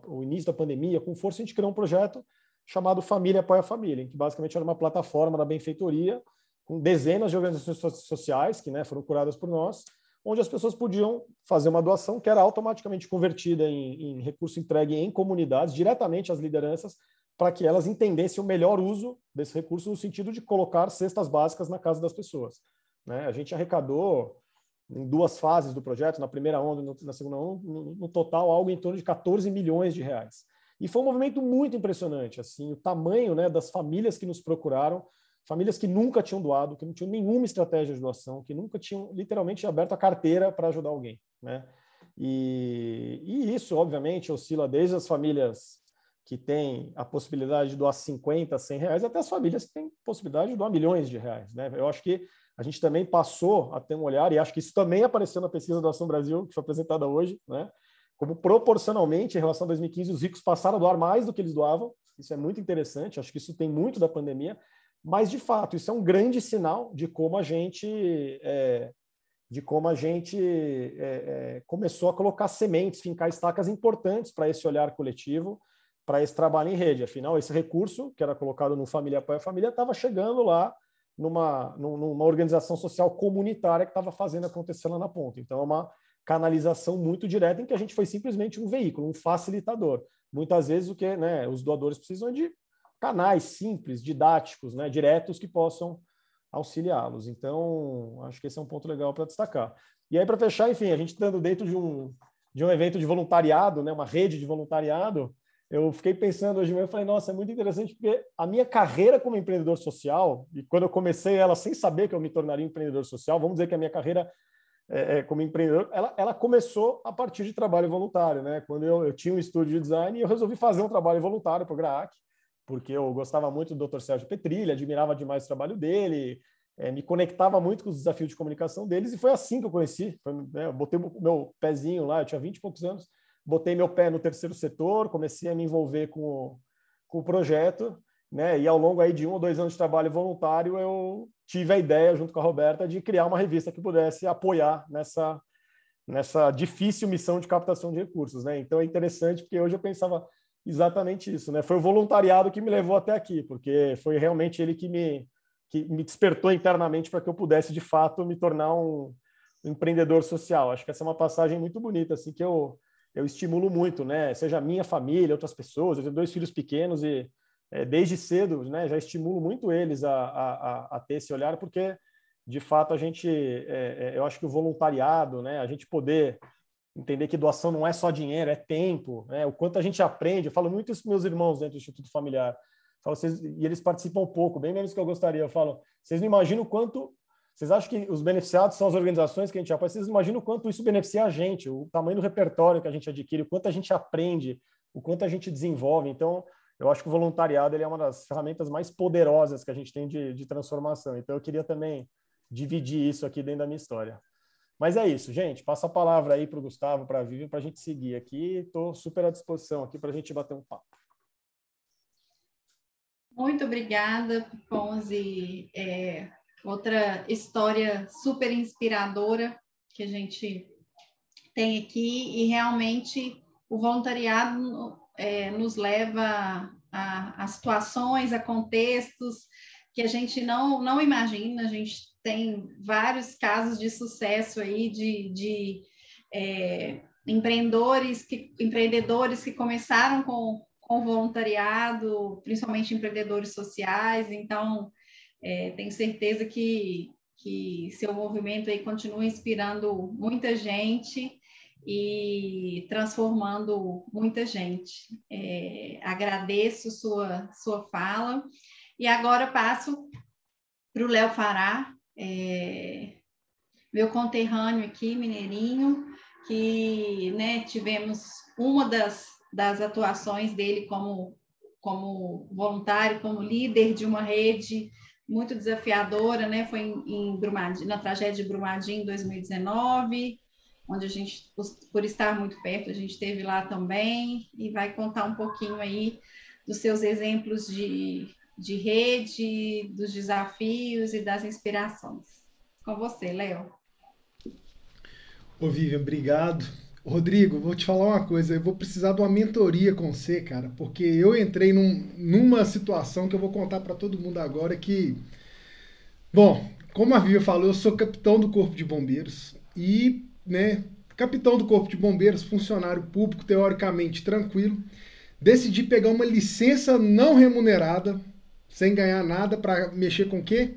o início da pandemia, com força, a gente criou um projeto chamado Família Apoia a Família, que basicamente era uma plataforma da benfeitoria, com dezenas de organizações sociais, que, né, foram curadas por nós, onde as pessoas podiam fazer uma doação que era automaticamente convertida em recurso entregue em comunidades, diretamente às lideranças, para que elas entendessem o melhor uso desse recurso, no sentido de colocar cestas básicas na casa das pessoas, né? A gente arrecadou, em 2 fases do projeto, na primeira onda e na segunda onda, no total, algo em torno de 14 milhões de reais. E foi um movimento muito impressionante, assim, o tamanho, né, das famílias que nos procuraram, famílias que nunca tinham doado, que não tinham nenhuma estratégia de doação, que nunca tinham literalmente aberto a carteira para ajudar alguém, né? E isso, obviamente, oscila desde as famílias que têm a possibilidade de doar 50, 100 reais, até as famílias que têm possibilidade de doar milhões de reais, né? Eu acho que a gente também passou a ter um olhar, e acho que isso também apareceu na pesquisa Doação Brasil, que foi apresentada hoje, né? Como proporcionalmente, em relação a 2015, os ricos passaram a doar mais do que eles doavam. Isso é muito interessante, acho que isso tem muito da pandemia, mas, de fato, isso é um grande sinal de como a gente começou a colocar sementes, fincar estacas importantes para esse olhar coletivo, para esse trabalho em rede. Afinal, esse recurso, que era colocado no Família Apoia a Família, estava chegando lá numa organização social comunitária que estava fazendo acontecer lá na ponta. Então, é uma canalização muito direta em que a gente foi simplesmente um veículo, um facilitador. Muitas vezes, né, os doadores precisam de canais simples, didáticos, né, diretos, que possam auxiliá-los. Então, acho que esse é um ponto legal para destacar. E aí, para fechar, enfim, a gente estando dentro de um evento de voluntariado, né, uma rede de voluntariado, eu fiquei pensando hoje mesmo, eu falei, nossa, é muito interessante, porque a minha carreira como empreendedor social, e quando eu comecei ela sem saber que eu me tornaria empreendedor social, vamos dizer que a minha carreira como empreendedor, ela começou a partir de trabalho voluntário, né? Quando eu tinha um estúdio de design, eu resolvi fazer um trabalho voluntário para o GRAAC, porque eu gostava muito do Dr. Sérgio Petrilli, admirava demais o trabalho dele, me conectava muito com os desafios de comunicação deles, e foi assim que eu conheci. Eu botei o meu pezinho lá, eu tinha 20 e poucos anos, botei meu pé no terceiro setor, comecei a me envolver com o projeto, né? E ao longo aí de 1 ou 2 anos de trabalho voluntário, eu tive a ideia, junto com a Roberta, de criar uma revista que pudesse apoiar nessa difícil missão de captação de recursos, né? Então é interessante, porque hoje eu pensava exatamente isso, né? Foi o voluntariado que me levou até aqui, porque foi realmente ele que me despertou internamente para que eu pudesse, de fato, me tornar um empreendedor social. Acho que essa é uma passagem muito bonita, assim, que eu estimulo muito, né? Seja a minha família, outras pessoas. Eu tenho 2 filhos pequenos e desde cedo, né, já estimulo muito eles a ter esse olhar, porque, de fato, eu acho que o voluntariado, né, a gente poder entender que doação não é só dinheiro, é tempo, né? O quanto a gente aprende. Eu falo muito isso com meus irmãos dentro do Instituto Familiar. E eles participam pouco, bem menos que eu gostaria. Eu falo, vocês não imaginam o quanto... Vocês acham que os beneficiados são as organizações que a gente apoia? Vocês não imaginam o quanto isso beneficia a gente, o tamanho do repertório que a gente adquire, o quanto a gente aprende, o quanto a gente desenvolve. Então, eu acho que o voluntariado ele é uma das ferramentas mais poderosas que a gente tem de transformação. Então, eu queria também dividir isso aqui dentro da minha história. Mas é isso, gente. Passa a palavra aí para o Gustavo, para a Vivian, para a gente seguir aqui. Estou super à disposição aqui para a gente bater um papo. Muito obrigada, Ponzi. Outra história super inspiradora que a gente tem aqui, e realmente o voluntariado nos leva a situações, a contextos que a gente não imagina. A gente tem vários casos de sucesso aí de empreendedores que começaram com voluntariado, principalmente empreendedores sociais. Então, tenho certeza que seu movimento aí continua inspirando muita gente e transformando muita gente. Agradeço sua fala, e agora passo para o Léo Fará, meu conterrâneo aqui, mineirinho, que, né, tivemos uma das atuações dele como voluntário, como líder de uma rede muito desafiadora, né? Foi em Brumadinho, na tragédia de Brumadinho em 2019, onde a gente, por estar muito perto, a gente esteve lá também, e vai contar um pouquinho aí dos seus exemplos de rede, dos desafios e das inspirações. Com você, Léo. Ô, Vivian, obrigado. Rodrigo, vou te falar uma coisa, eu vou precisar de uma mentoria com você, cara, porque eu entrei numa situação que eu vou contar para todo mundo agora que... Bom, como a Vivian falou, eu sou capitão do Corpo de Bombeiros e, né, capitão do Corpo de Bombeiros, funcionário público, teoricamente tranquilo, decidi pegar uma licença não remunerada, sem ganhar nada, para mexer com o quê?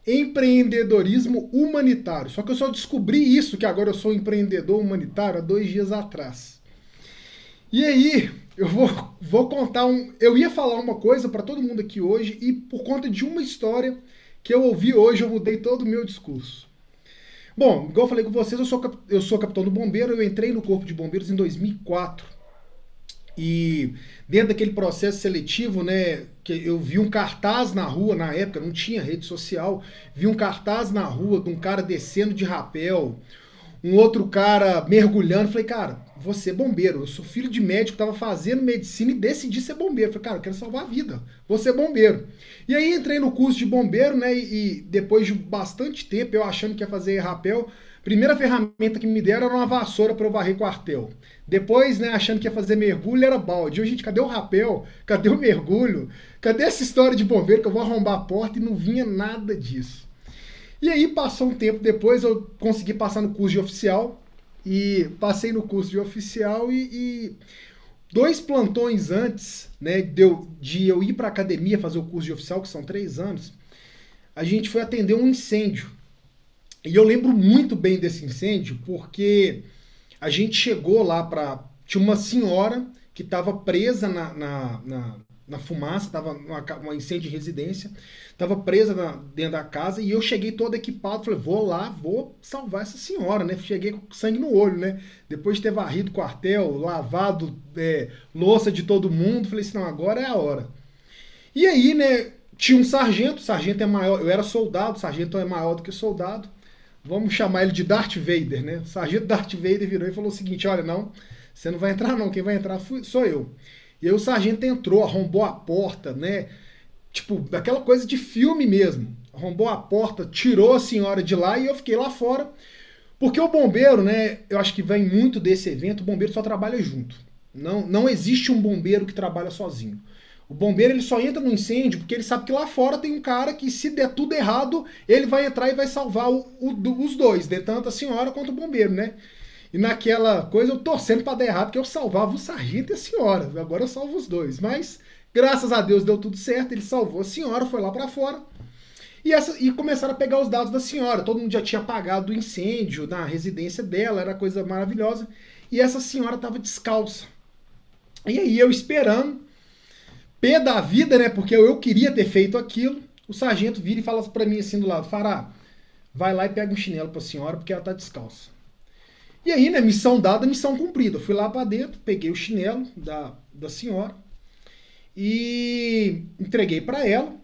Empreendedorismo humanitário. Só que eu só descobri isso, que agora eu sou empreendedor humanitário, há 2 dias atrás. E aí, eu vou contar eu ia falar uma coisa para todo mundo aqui hoje, e por conta de uma história que eu ouvi hoje, eu mudei todo o meu discurso. Bom, igual eu falei com vocês, eu sou capitão do bombeiro, eu entrei no Corpo de Bombeiros em 2004. E dentro daquele processo seletivo, né, que eu vi um cartaz na rua, na época não tinha rede social, vi um cartaz na rua de um cara descendo de rapel, um outro cara mergulhando. Falei, cara, vou ser bombeiro, eu sou filho de médico, estava fazendo medicina e decidi ser bombeiro. Falei, cara, eu quero salvar a vida, vou ser bombeiro. E aí entrei no curso de bombeiro, né, e depois de bastante tempo, eu achando que ia fazer rapel, primeira ferramenta que me deram era uma vassoura para eu varrer quartel. Depois, né, achando que ia fazer mergulho, era balde. Hoje, gente, cadê o rapel? Cadê o mergulho? Cadê essa história de bombeiro que eu vou arrombar a porta? E não vinha nada disso. E aí, passou um tempo depois, eu consegui passar no curso de oficial. E passei no curso de oficial e 2 plantões antes, né, de eu ir para a academia fazer o curso de oficial, que são 3 anos, a gente foi atender um incêndio. E eu lembro muito bem desse incêndio, porque a gente chegou lá tinha uma senhora que estava presa na fumaça, estava num incêndio de residência, estava presa dentro da casa, e eu cheguei todo equipado, falei, vou lá, vou salvar essa senhora, né? Cheguei com sangue no olho, né? Depois de ter varrido o quartel, lavado louça de todo mundo, falei assim, não, agora é a hora. E aí, né, tinha um sargento, o sargento é maior, eu era soldado, o sargento é maior do que soldado, vamos chamar ele de Darth Vader, né? O sargento Darth Vader virou e falou o seguinte, olha, não, você não vai entrar não, quem vai entrar sou eu. E aí o sargento entrou, arrombou a porta, né? Tipo, aquela coisa de filme mesmo. Arrombou a porta, tirou a senhora de lá e eu fiquei lá fora. Porque o bombeiro, né, eu acho que vem muito desse evento, o bombeiro só trabalha junto. Não existe um bombeiro que trabalha sozinho. O bombeiro ele só entra no incêndio porque ele sabe que lá fora tem um cara que, se der tudo errado, ele vai entrar e vai salvar os dois, né? Tanto a senhora quanto o bombeiro, né? E naquela coisa eu torcendo para dar errado, porque eu salvava o sargento e a senhora. Agora eu salvo os dois. Mas, graças a Deus, deu tudo certo. Ele salvou a senhora, foi lá para fora. E começaram a pegar os dados da senhora. Todo mundo já tinha apagado o incêndio na residência dela, era coisa maravilhosa. E essa senhora estava descalça. E aí eu esperando, pé da vida, né? Porque eu queria ter feito aquilo. O sargento vira e fala para mim assim do lado, Fará, vai lá e pega um chinelo para a senhora porque ela tá descalça. E aí, né, missão dada, missão cumprida. Eu fui lá para dentro, peguei o chinelo da senhora e entreguei para ela.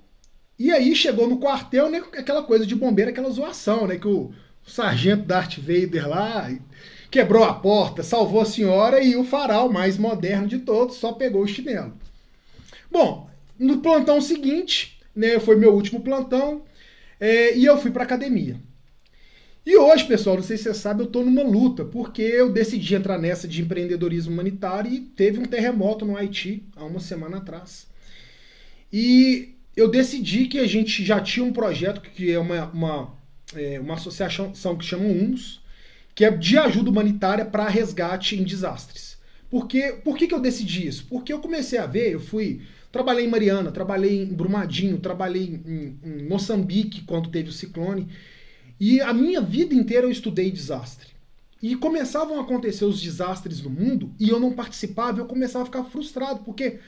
E aí chegou no quartel, né, aquela coisa de bombeiro, aquela zoação, né, que o sargento Darth Vader lá quebrou a porta, salvou a senhora e o Fará, o mais moderno de todos, só pegou o chinelo. Bom, no plantão seguinte, né, foi meu último plantão, e eu fui para academia. E hoje, pessoal, não sei se você sabe, eu estou numa luta, porque eu decidi entrar nessa de empreendedorismo humanitário e teve um terremoto no Haiti, há uma semana atrás. E eu decidi que a gente já tinha um projeto que é uma associação que chama UNS, que é de ajuda humanitária para resgate em desastres. Por que eu decidi isso? Porque eu comecei a ver, trabalhei em Mariana, trabalhei em Brumadinho, trabalhei em Moçambique quando teve o ciclone, e a minha vida inteira eu estudei desastre. E começavam a acontecer os desastres no mundo e eu não participava, eu começava a ficar frustrado, porque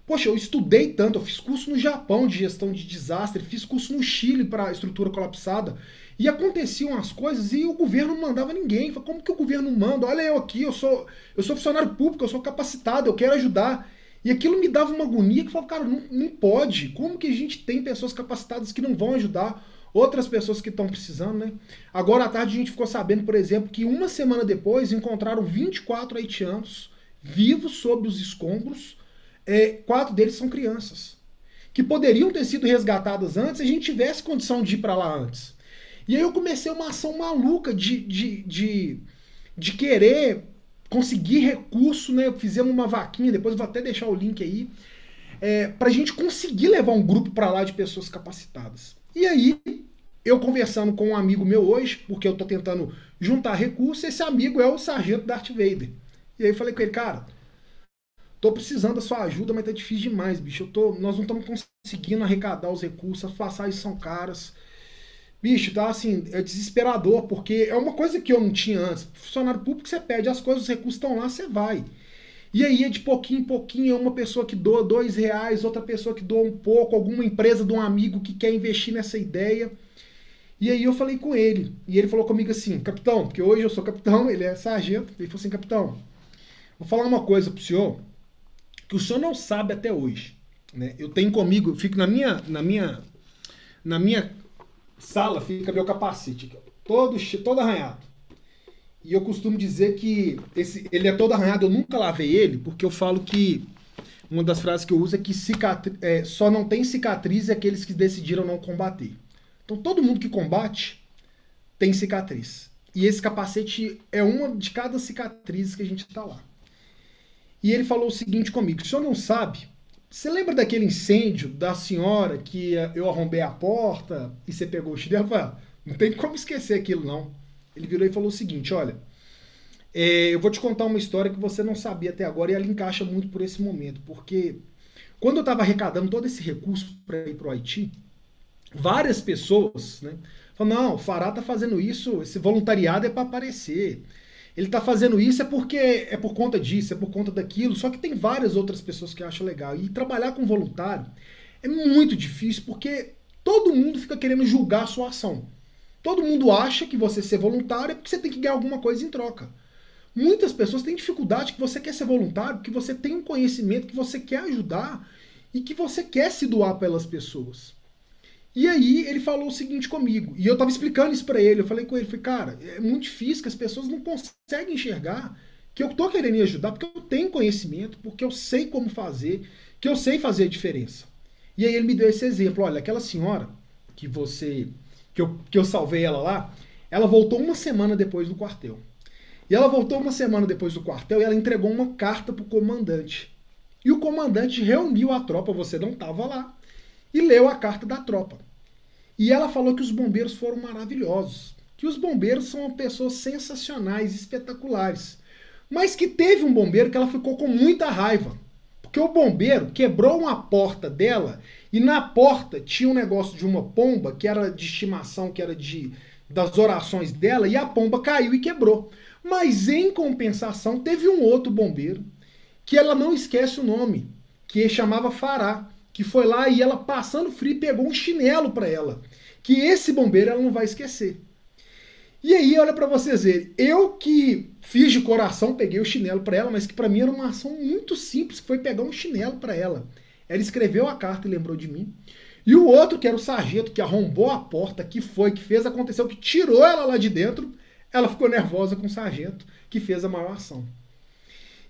Poxa, eu estudei tanto, eu fiz curso no Japão de gestão de desastre, fiz curso no Chile para estrutura colapsada, e aconteciam as coisas e o governo não mandava ninguém. Como que o governo manda? Olha eu aqui, eu sou funcionário público, eu sou capacitado, eu quero ajudar. E aquilo me dava uma agonia que eu falava, cara, não pode. Como que a gente tem pessoas capacitadas que não vão ajudar outras pessoas que estão precisando, né? Agora à tarde a gente ficou sabendo, por exemplo, que uma semana depois encontraram 24 haitianos vivos sob os escombros. 4 deles são crianças, que poderiam ter sido resgatadas antes se a gente tivesse condição de ir para lá antes. E aí eu comecei uma ação maluca de querer conseguir recurso, né? Fizemos uma vaquinha, depois eu vou até deixar o link aí, para a gente conseguir levar um grupo para lá de pessoas capacitadas. E aí, eu conversando com um amigo meu hoje, porque eu estou tentando juntar recursos, esse amigo é o Sargento Darth Vader. E aí eu falei com ele, cara, tô precisando da sua ajuda, mas tá difícil demais, bicho. Nós não estamos conseguindo arrecadar os recursos, as passagens são caras. Bicho, tá assim, é desesperador, porque é uma coisa que eu não tinha antes. Funcionário público, você pede as coisas, os recursos estão lá, você vai. E aí é de pouquinho em pouquinho, é uma pessoa que doa R$2, outra pessoa que doa um pouco, alguma empresa de um amigo que quer investir nessa ideia. E aí eu falei com ele, e ele falou comigo assim, capitão, porque hoje eu sou capitão, ele é sargento, ele falou assim, capitão, vou falar uma coisa pro senhor, que o senhor não sabe até hoje, né? Eu tenho comigo, eu fico na minha sala, fica meu capacete, aqui, todo arranhado. E eu costumo dizer que ele é todo arranhado, eu nunca lavei ele, porque eu falo que uma das frases que eu uso é que só não tem cicatriz aqueles que decidiram não combater. Então todo mundo que combate tem cicatriz. E esse capacete é uma de cada cicatriz que a gente tá lá. E ele falou o seguinte comigo, o senhor não sabe, você lembra daquele incêndio da senhora que eu arrombei a porta e você pegou o chinelo? Eu falei, não tem como esquecer aquilo não. Ele virou e falou o seguinte, olha, eu vou te contar uma história que você não sabia até agora e ela encaixa muito por esse momento, porque quando eu estava arrecadando todo esse recurso para ir para o Haiti, várias pessoas, né, falaram, não, o Fará está fazendo isso, esse voluntariado é para aparecer. Ele está fazendo isso porque é por conta disso, é por conta daquilo, só que tem várias outras pessoas que acham legal. E trabalhar com voluntário é muito difícil porque todo mundo fica querendo julgar a sua ação. Todo mundo acha que você ser voluntário é porque você tem que ganhar alguma coisa em troca. Muitas pessoas têm dificuldade que você quer ser voluntário, que você tem um conhecimento, que você quer ajudar e que você quer se doar pelas pessoas. E aí ele falou o seguinte comigo, e eu estava explicando isso para ele, eu falei com ele, cara, é muito difícil que as pessoas não conseguem enxergar que eu estou querendo ajudar porque eu tenho conhecimento, porque eu sei como fazer, que eu sei fazer a diferença. E aí ele me deu esse exemplo, olha, aquela senhora que eu salvei ela lá, ela voltou uma semana depois do quartel. E ela voltou uma semana depois do quartel e ela entregou uma carta para o comandante. E o comandante reuniu a tropa, você não estava lá, e leu a carta da tropa. E ela falou que os bombeiros foram maravilhosos, que os bombeiros são pessoas sensacionais, espetaculares, mas que teve um bombeiro que ela ficou com muita raiva, porque o bombeiro quebrou uma porta dela e na porta tinha um negócio de uma pomba que era de estimação, que era das orações dela, e a pomba caiu e quebrou. Mas em compensação teve um outro bombeiro que ela não esquece o nome, que chamava Fará, que foi lá e ela passando frio pegou um chinelo para ela, que esse bombeiro ela não vai esquecer. E aí, olha para vocês verem, eu que fiz de coração, peguei o chinelo para ela, mas que para mim era uma ação muito simples, que foi pegar um chinelo para ela. Ela escreveu a carta e lembrou de mim. E o outro, que era o sargento, que arrombou a porta, que fez, aconteceu, que tirou ela lá de dentro, ela ficou nervosa com o sargento, que fez a maior ação.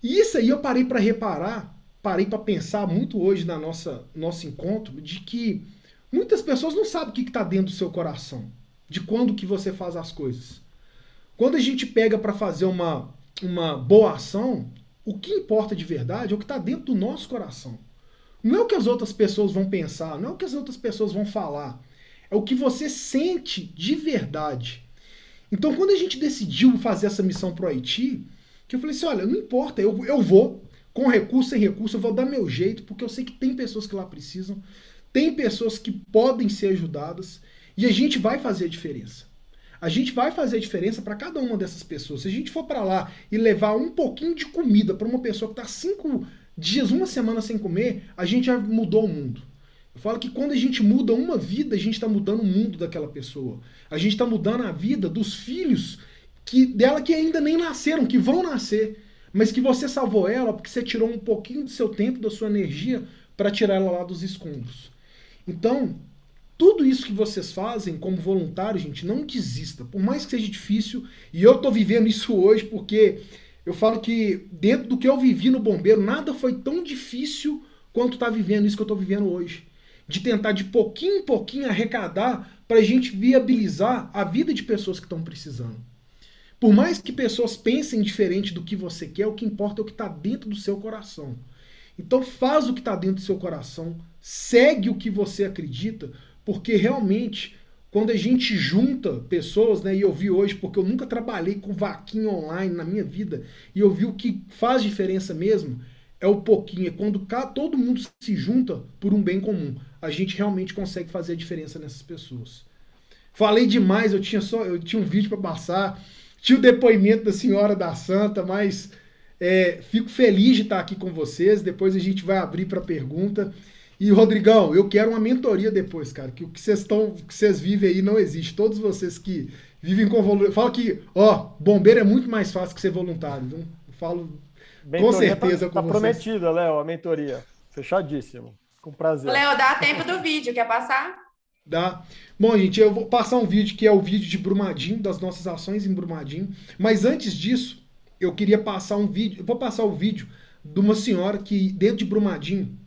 E isso aí eu parei para reparar, parei para pensar muito hoje na nosso encontro, de que muitas pessoas não sabem o que está dentro do seu coração, de quando que você faz as coisas. Quando a gente pega para fazer uma boa ação, o que importa de verdade é o que está dentro do nosso coração. Não é o que as outras pessoas vão pensar, não é o que as outras pessoas vão falar, é o que você sente de verdade. Então quando a gente decidiu fazer essa missão para o Haiti, que eu falei assim, olha, não importa, eu vou, com recurso, sem recurso, eu vou dar meu jeito, porque eu sei que tem pessoas que lá precisam, tem pessoas que podem ser ajudadas, e a gente vai fazer a diferença. A gente vai fazer a diferença para cada uma dessas pessoas. Se a gente for para lá e levar um pouquinho de comida para uma pessoa que está dias, uma semana sem comer, a gente já mudou o mundo. Eu falo que quando a gente muda uma vida, a gente está mudando o mundo daquela pessoa. A gente está mudando a vida dos filhos dela que ainda nem nasceram, que vão nascer, mas que você salvou ela porque você tirou um pouquinho do seu tempo, da sua energia, para tirar ela lá dos escombros. Então, tudo isso que vocês fazem como voluntário, gente, não desista. Por mais que seja difícil, e eu tô vivendo isso hoje, porque eu falo que dentro do que eu vivi no Bombeiro, nada foi tão difícil quanto tá vivendo isso que eu tô vivendo hoje. De tentar de pouquinho em pouquinho arrecadar pra gente viabilizar a vida de pessoas que estão precisando. Por mais que pessoas pensem diferente do que você quer, o que importa é o que tá dentro do seu coração. Então faz o que tá dentro do seu coração, segue o que você acredita, porque realmente, quando a gente junta pessoas, né, e eu vi hoje, porque eu nunca trabalhei com vaquinha online na minha vida, e eu vi o que faz diferença mesmo, é o pouquinho, é quando todo mundo se junta por um bem comum. A gente realmente consegue fazer a diferença nessas pessoas. Falei demais, eu tinha um vídeo para passar, tinha o depoimento da Senhora da Santa, mas fico feliz de estar aqui com vocês, depois a gente vai abrir para pergunta. E, Rodrigão, eu quero uma mentoria depois, cara, que o que vocês vivem aí não existe. Todos vocês que vivem com voluntário... Falo que, bombeiro é muito mais fácil que ser voluntário, viu? Eu falo com certeza com vocês. Tá prometida, Léo, a mentoria. Fechadíssimo. Com prazer. Léo, dá tempo do vídeo, quer passar? Dá. Bom, gente, eu vou passar um vídeo que é o vídeo de Brumadinho, das nossas ações em Brumadinho. Mas antes disso, eu queria passar um vídeo... Eu vou passar o vídeo de uma senhora que, dentro de Brumadinho,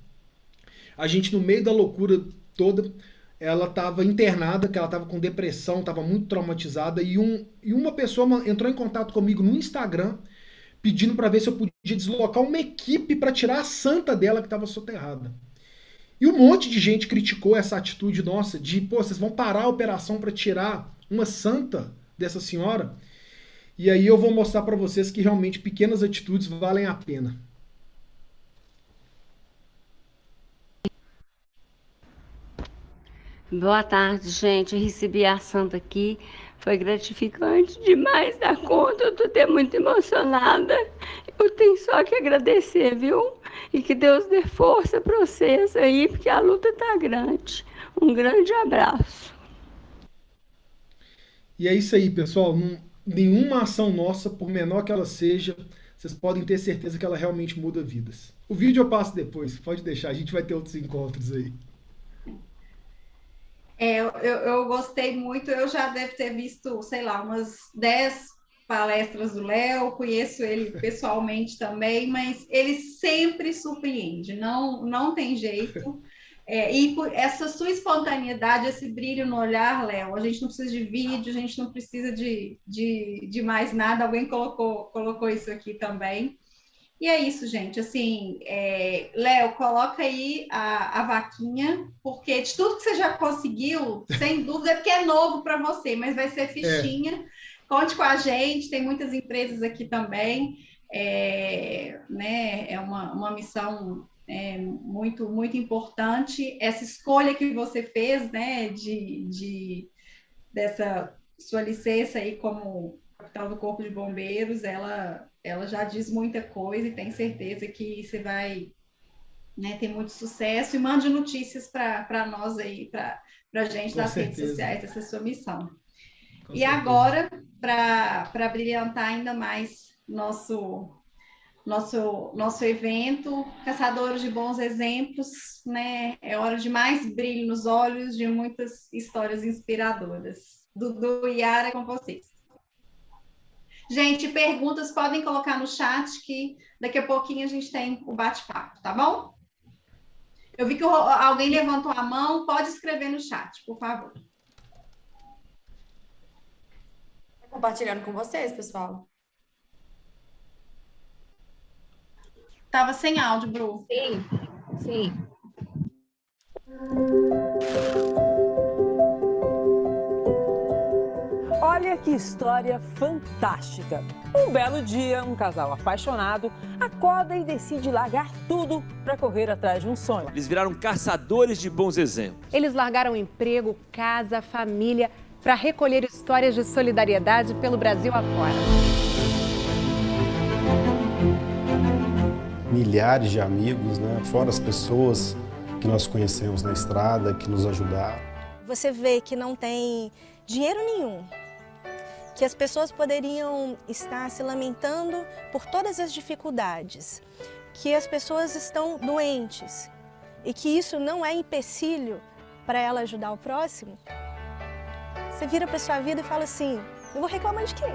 a gente, no meio da loucura toda, ela estava internada, que ela estava com depressão, estava muito traumatizada, e uma pessoa entrou em contato comigo no Instagram, pedindo para ver se eu podia deslocar uma equipe para tirar a santa dela que estava soterrada. E um monte de gente criticou essa atitude nossa de, vocês vão parar a operação para tirar uma santa dessa senhora? E aí eu vou mostrar para vocês que realmente pequenas atitudes valem a pena. Boa tarde, gente. Eu recebi a santa aqui. Foi gratificante demais da conta. Eu tô até muito emocionada. Eu tenho só que agradecer, viu? E que Deus dê força para vocês aí, porque a luta tá grande. Um grande abraço. E é isso aí, pessoal. Nenhuma ação nossa, por menor que ela seja, vocês podem ter certeza que ela realmente muda vidas. O vídeo eu passo depois. Pode deixar. A gente vai ter outros encontros aí. Eu gostei muito, eu já devo ter visto, sei lá, umas 10 palestras do Léo, conheço ele pessoalmente também, mas ele sempre surpreende, não tem jeito. E essa sua espontaneidade, esse brilho no olhar, Léo, a gente não precisa de vídeo, a gente não precisa de mais nada, alguém colocou isso aqui também. E é isso, gente, assim, Léo, coloca aí a vaquinha, porque de tudo que você já conseguiu, sem dúvida, é porque é novo para você, mas vai ser fichinha, conte com a gente, tem muitas empresas aqui também, né, é uma missão muito, muito importante, essa escolha que você fez, né, dessa sua licença aí como capitão do Corpo de Bombeiros, ela já diz muita coisa e tenho certeza que você vai, né, ter muito sucesso e mande notícias para nós aí, para a gente das redes sociais, essa sua missão. E agora, para brilhantar ainda mais nosso evento, Caçadores de Bons Exemplos, né, é hora de mais brilho nos olhos, de muitas histórias inspiradoras. Dudu e Yara, com vocês. Gente, perguntas podem colocar no chat que daqui a pouquinho a gente tem o bate-papo, tá bom? Eu vi que alguém levantou a mão, pode escrever no chat, por favor. Compartilhando com vocês, pessoal. Tava sem áudio, Bru. Sim. Olha que história fantástica! Um belo dia, um casal apaixonado acorda e decide largar tudo para correr atrás de um sonho. Eles viraram caçadores de bons exemplos. Eles largaram emprego, casa, família para recolher histórias de solidariedade pelo Brasil afora. milhares de amigos, né? Fora as pessoas que nós conhecemos na estrada, que nos ajudaram. Você vê que não tem dinheiro nenhum, que as pessoas poderiam estar se lamentando por todas as dificuldades, que as pessoas estão doentes e que isso não é empecilho para ela ajudar o próximo. Você vira para sua vida e fala assim, eu vou reclamar de quê?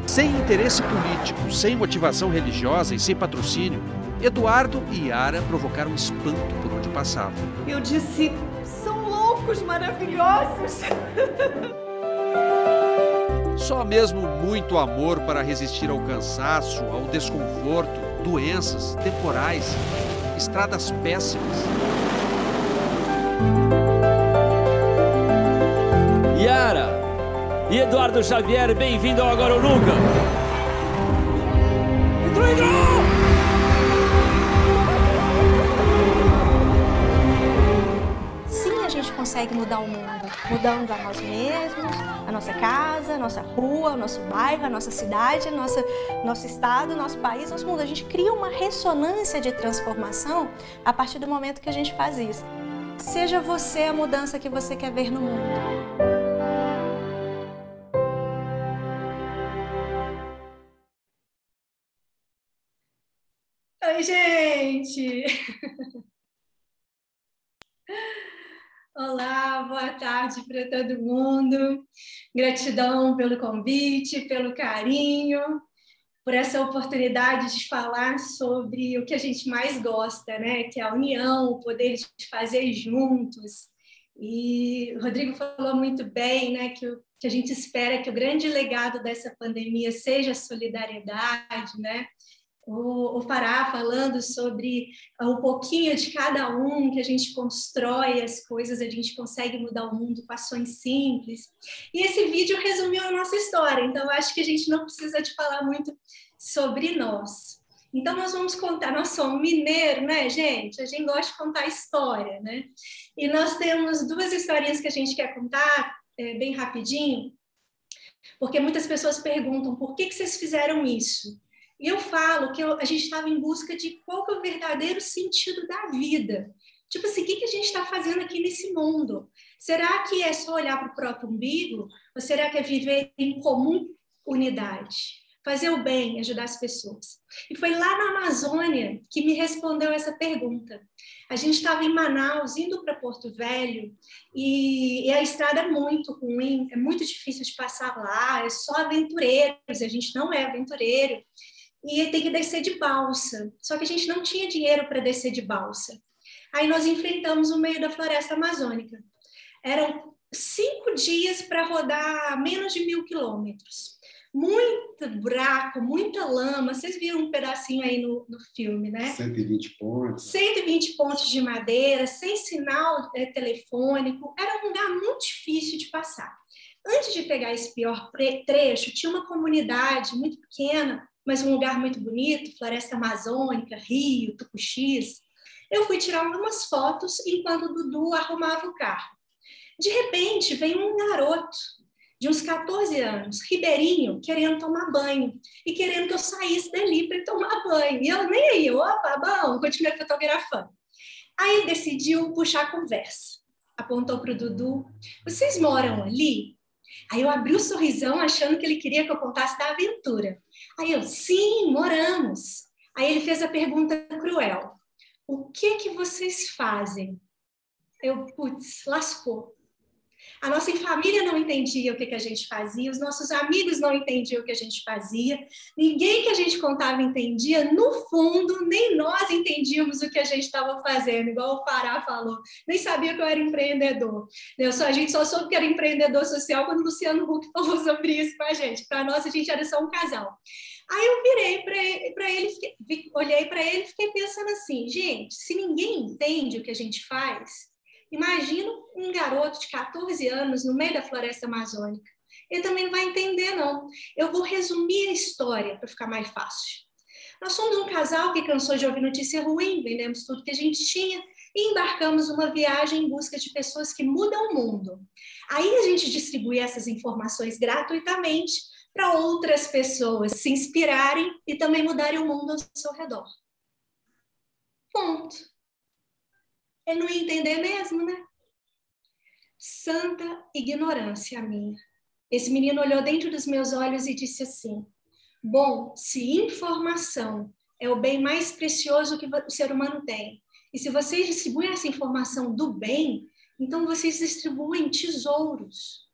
Sem interesse político, sem motivação religiosa e sem patrocínio, Eduardo e Yara provocaram espanto por onde passavam. Eu disse, são loucos, maravilhosos. Só mesmo muito amor para resistir ao cansaço, ao desconforto, doenças, temporais, estradas péssimas. Yara e Eduardo Xavier, bem-vindo ao Agora ou Nunca. Entrou! Sim, a gente consegue mudar o mundo, mudando a nós mesmos, a nossa casa, a nossa rua, o nosso bairro, a nossa cidade, nosso estado, nosso país, nosso mundo. A gente cria uma ressonância de transformação a partir do momento que a gente faz isso. Seja você a mudança que você quer ver no mundo. Oi, gente! Olá, boa tarde para todo mundo. Gratidão pelo convite, pelo carinho, por essa oportunidade de falar sobre o que a gente mais gosta, né? Que é a união, o poder de fazer juntos. E o Rodrigo falou muito bem, né? Que a gente espera que o grande legado dessa pandemia seja a solidariedade, né? O Fará falando sobre um pouquinho de cada um, que a gente constrói as coisas, a gente consegue mudar o mundo com ações simples. E esse vídeo resumiu a nossa história, então eu acho que a gente não precisa de falar muito sobre nós. Então nós vamos contar, nós somos mineiros, né, gente? A gente gosta de contar história, né? E nós temos duas historinhas que a gente quer contar, bem rapidinho, porque muitas pessoas perguntam, por que vocês fizeram isso? E eu falo que a gente estava em busca de qual que é o verdadeiro sentido da vida. Tipo assim, o que a gente está fazendo aqui nesse mundo? Será que é só olhar para o próprio umbigo? Ou será que é viver em comum unidade? Fazer o bem, ajudar as pessoas. E foi lá na Amazônia que me respondeu essa pergunta. A gente estava em Manaus, indo para Porto Velho, e a estrada é muito ruim, é muito difícil de passar lá, é só aventureiros, a gente não é aventureiro. E tem que descer de balsa. Só que a gente não tinha dinheiro para descer de balsa. Aí nós enfrentamos o meio da floresta amazônica. Eram 5 dias para rodar menos de 1.000 quilômetros. Muito buraco, muita lama. Vocês viram um pedacinho aí no filme, né? 120 pontos. 120 pontos de madeira, sem sinal telefônico. Era um lugar muito difícil de passar. Antes de pegar esse pior trecho, tinha uma comunidade muito pequena, mas um lugar muito bonito, floresta amazônica, rio, tucuxis. Eu fui tirar algumas fotos enquanto o Dudu arrumava o carro. De repente, veio um garoto de uns 14 anos, ribeirinho, querendo tomar banho e querendo que eu saísse dali para tomar banho. E eu nem aí, opa, bom, continuei fotografando. Aí ele decidiu puxar a conversa. Apontou para o Dudu. Vocês moram ali? Aí eu abri o sorrisão achando que ele queria que eu contasse da aventura. Aí eu, sim, moramos. Aí ele fez a pergunta cruel. O que vocês fazem? Eu, putz, lascou. A nossa família não entendia o que a gente fazia, os nossos amigos não entendiam o que a gente fazia, ninguém que a gente contava entendia, no fundo, nem nós entendíamos o que a gente estava fazendo, igual o Fará falou, nem sabia que eu era empreendedor. A gente só soube que era empreendedor social quando o Luciano Huck falou sobre isso com a gente. Para nós, a gente era só um casal. Aí eu virei para ele, olhei para ele e fiquei pensando assim, gente, se ninguém entende o que a gente faz, imagina um garoto de 14 anos no meio da floresta amazônica. Ele também não vai entender, não. Eu vou resumir a história para ficar mais fácil. Nós somos um casal que cansou de ouvir notícia ruim, vendemos tudo que a gente tinha e embarcamos numa viagem em busca de pessoas que mudam o mundo. Aí a gente distribui essas informações gratuitamente para outras pessoas se inspirarem e também mudarem o mundo ao seu redor. Ponto. Ele não ia entender mesmo, né? Santa ignorância minha. Esse menino olhou dentro dos meus olhos e disse assim: bom, se informação é o bem mais precioso que o ser humano tem, e se vocês distribuem essa informação do bem, então vocês distribuem tesouros.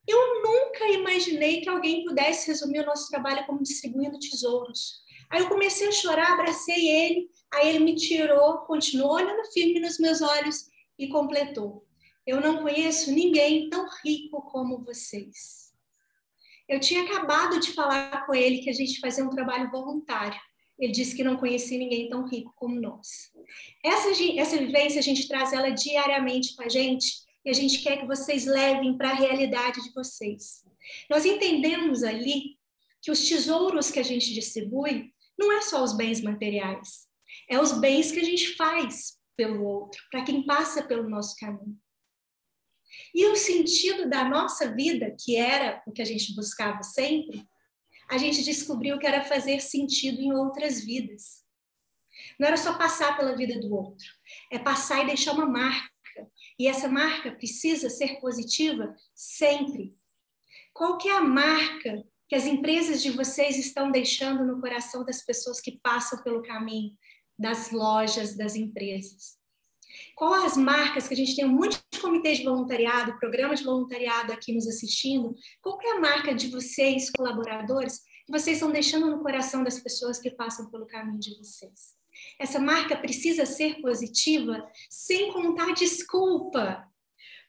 Eu nunca imaginei que alguém pudesse resumir o nosso trabalho como distribuindo tesouros. Aí eu comecei a chorar, abracei ele, aí ele me tirou, continuou olhando firme nos meus olhos e completou: eu não conheço ninguém tão rico como vocês. Eu tinha acabado de falar com ele que a gente fazia um trabalho voluntário. Ele disse que não conhecia ninguém tão rico como nós. Essa vivência, a gente traz ela diariamente com a gente, e a gente quer que vocês levem para a realidade de vocês. Nós entendemos ali que os tesouros que a gente distribui não é só os bens materiais, é os bens que a gente faz pelo outro, para quem passa pelo nosso caminho. E o sentido da nossa vida, que era o que a gente buscava sempre, a gente descobriu que era fazer sentido em outras vidas. Não era só passar pela vida do outro, é passar e deixar uma marca. E essa marca precisa ser positiva sempre. Qual que é a marca que as empresas de vocês estão deixando no coração das pessoas que passam pelo caminho das lojas, das empresas? Qual as marcas que a gente tem um monte de comitê de voluntariado, programa de voluntariado aqui nos assistindo? Qual que é a marca de vocês, colaboradores, que vocês estão deixando no coração das pessoas que passam pelo caminho de vocês? Essa marca precisa ser positiva, sem contar desculpa.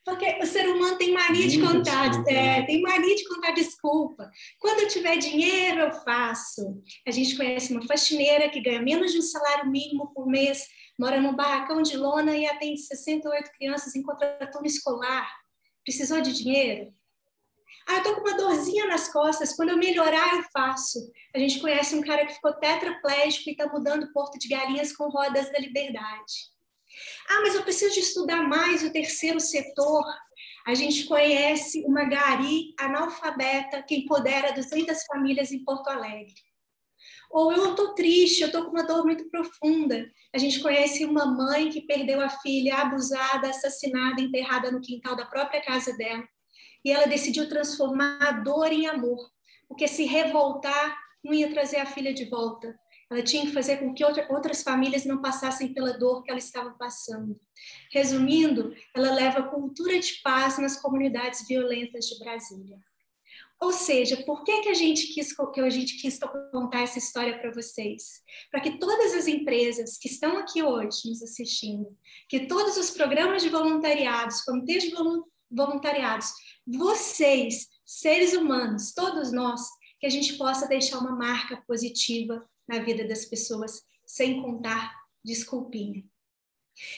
Porque o ser humano tem mania de contar, tem mania de contar desculpa. Quando eu tiver dinheiro, eu faço. A gente conhece uma faxineira que ganha menos de um salário mínimo por mês, mora num barracão de lona e atende 68 crianças em contraturno escolar. Precisou de dinheiro? Ah, eu tô com uma dorzinha nas costas, quando eu melhorar eu faço. A gente conhece um cara que ficou tetraplégico e está mudando o Porto de Galinhas com Rodas da Liberdade. Ah, mas eu preciso de estudar mais o terceiro setor. A gente conhece uma gari analfabeta que empodera 200 famílias em Porto Alegre. Ou eu estou triste, eu estou com uma dor muito profunda. A gente conhece uma mãe que perdeu a filha abusada, assassinada, enterrada no quintal da própria casa dela. E ela decidiu transformar a dor em amor, porque se revoltar não ia trazer a filha de volta. Ela tinha que fazer com que outras famílias não passassem pela dor que ela estava passando. Resumindo, ela leva cultura de paz nas comunidades violentas de Brasília. Ou seja, por que a gente quis contar essa história para vocês? Para que todas as empresas que estão aqui hoje nos assistindo, que todos os programas de voluntariados, comitês de voluntariados, vocês, seres humanos, todos nós, que a gente possa deixar uma marca positiva na vida das pessoas, sem contar desculpinha.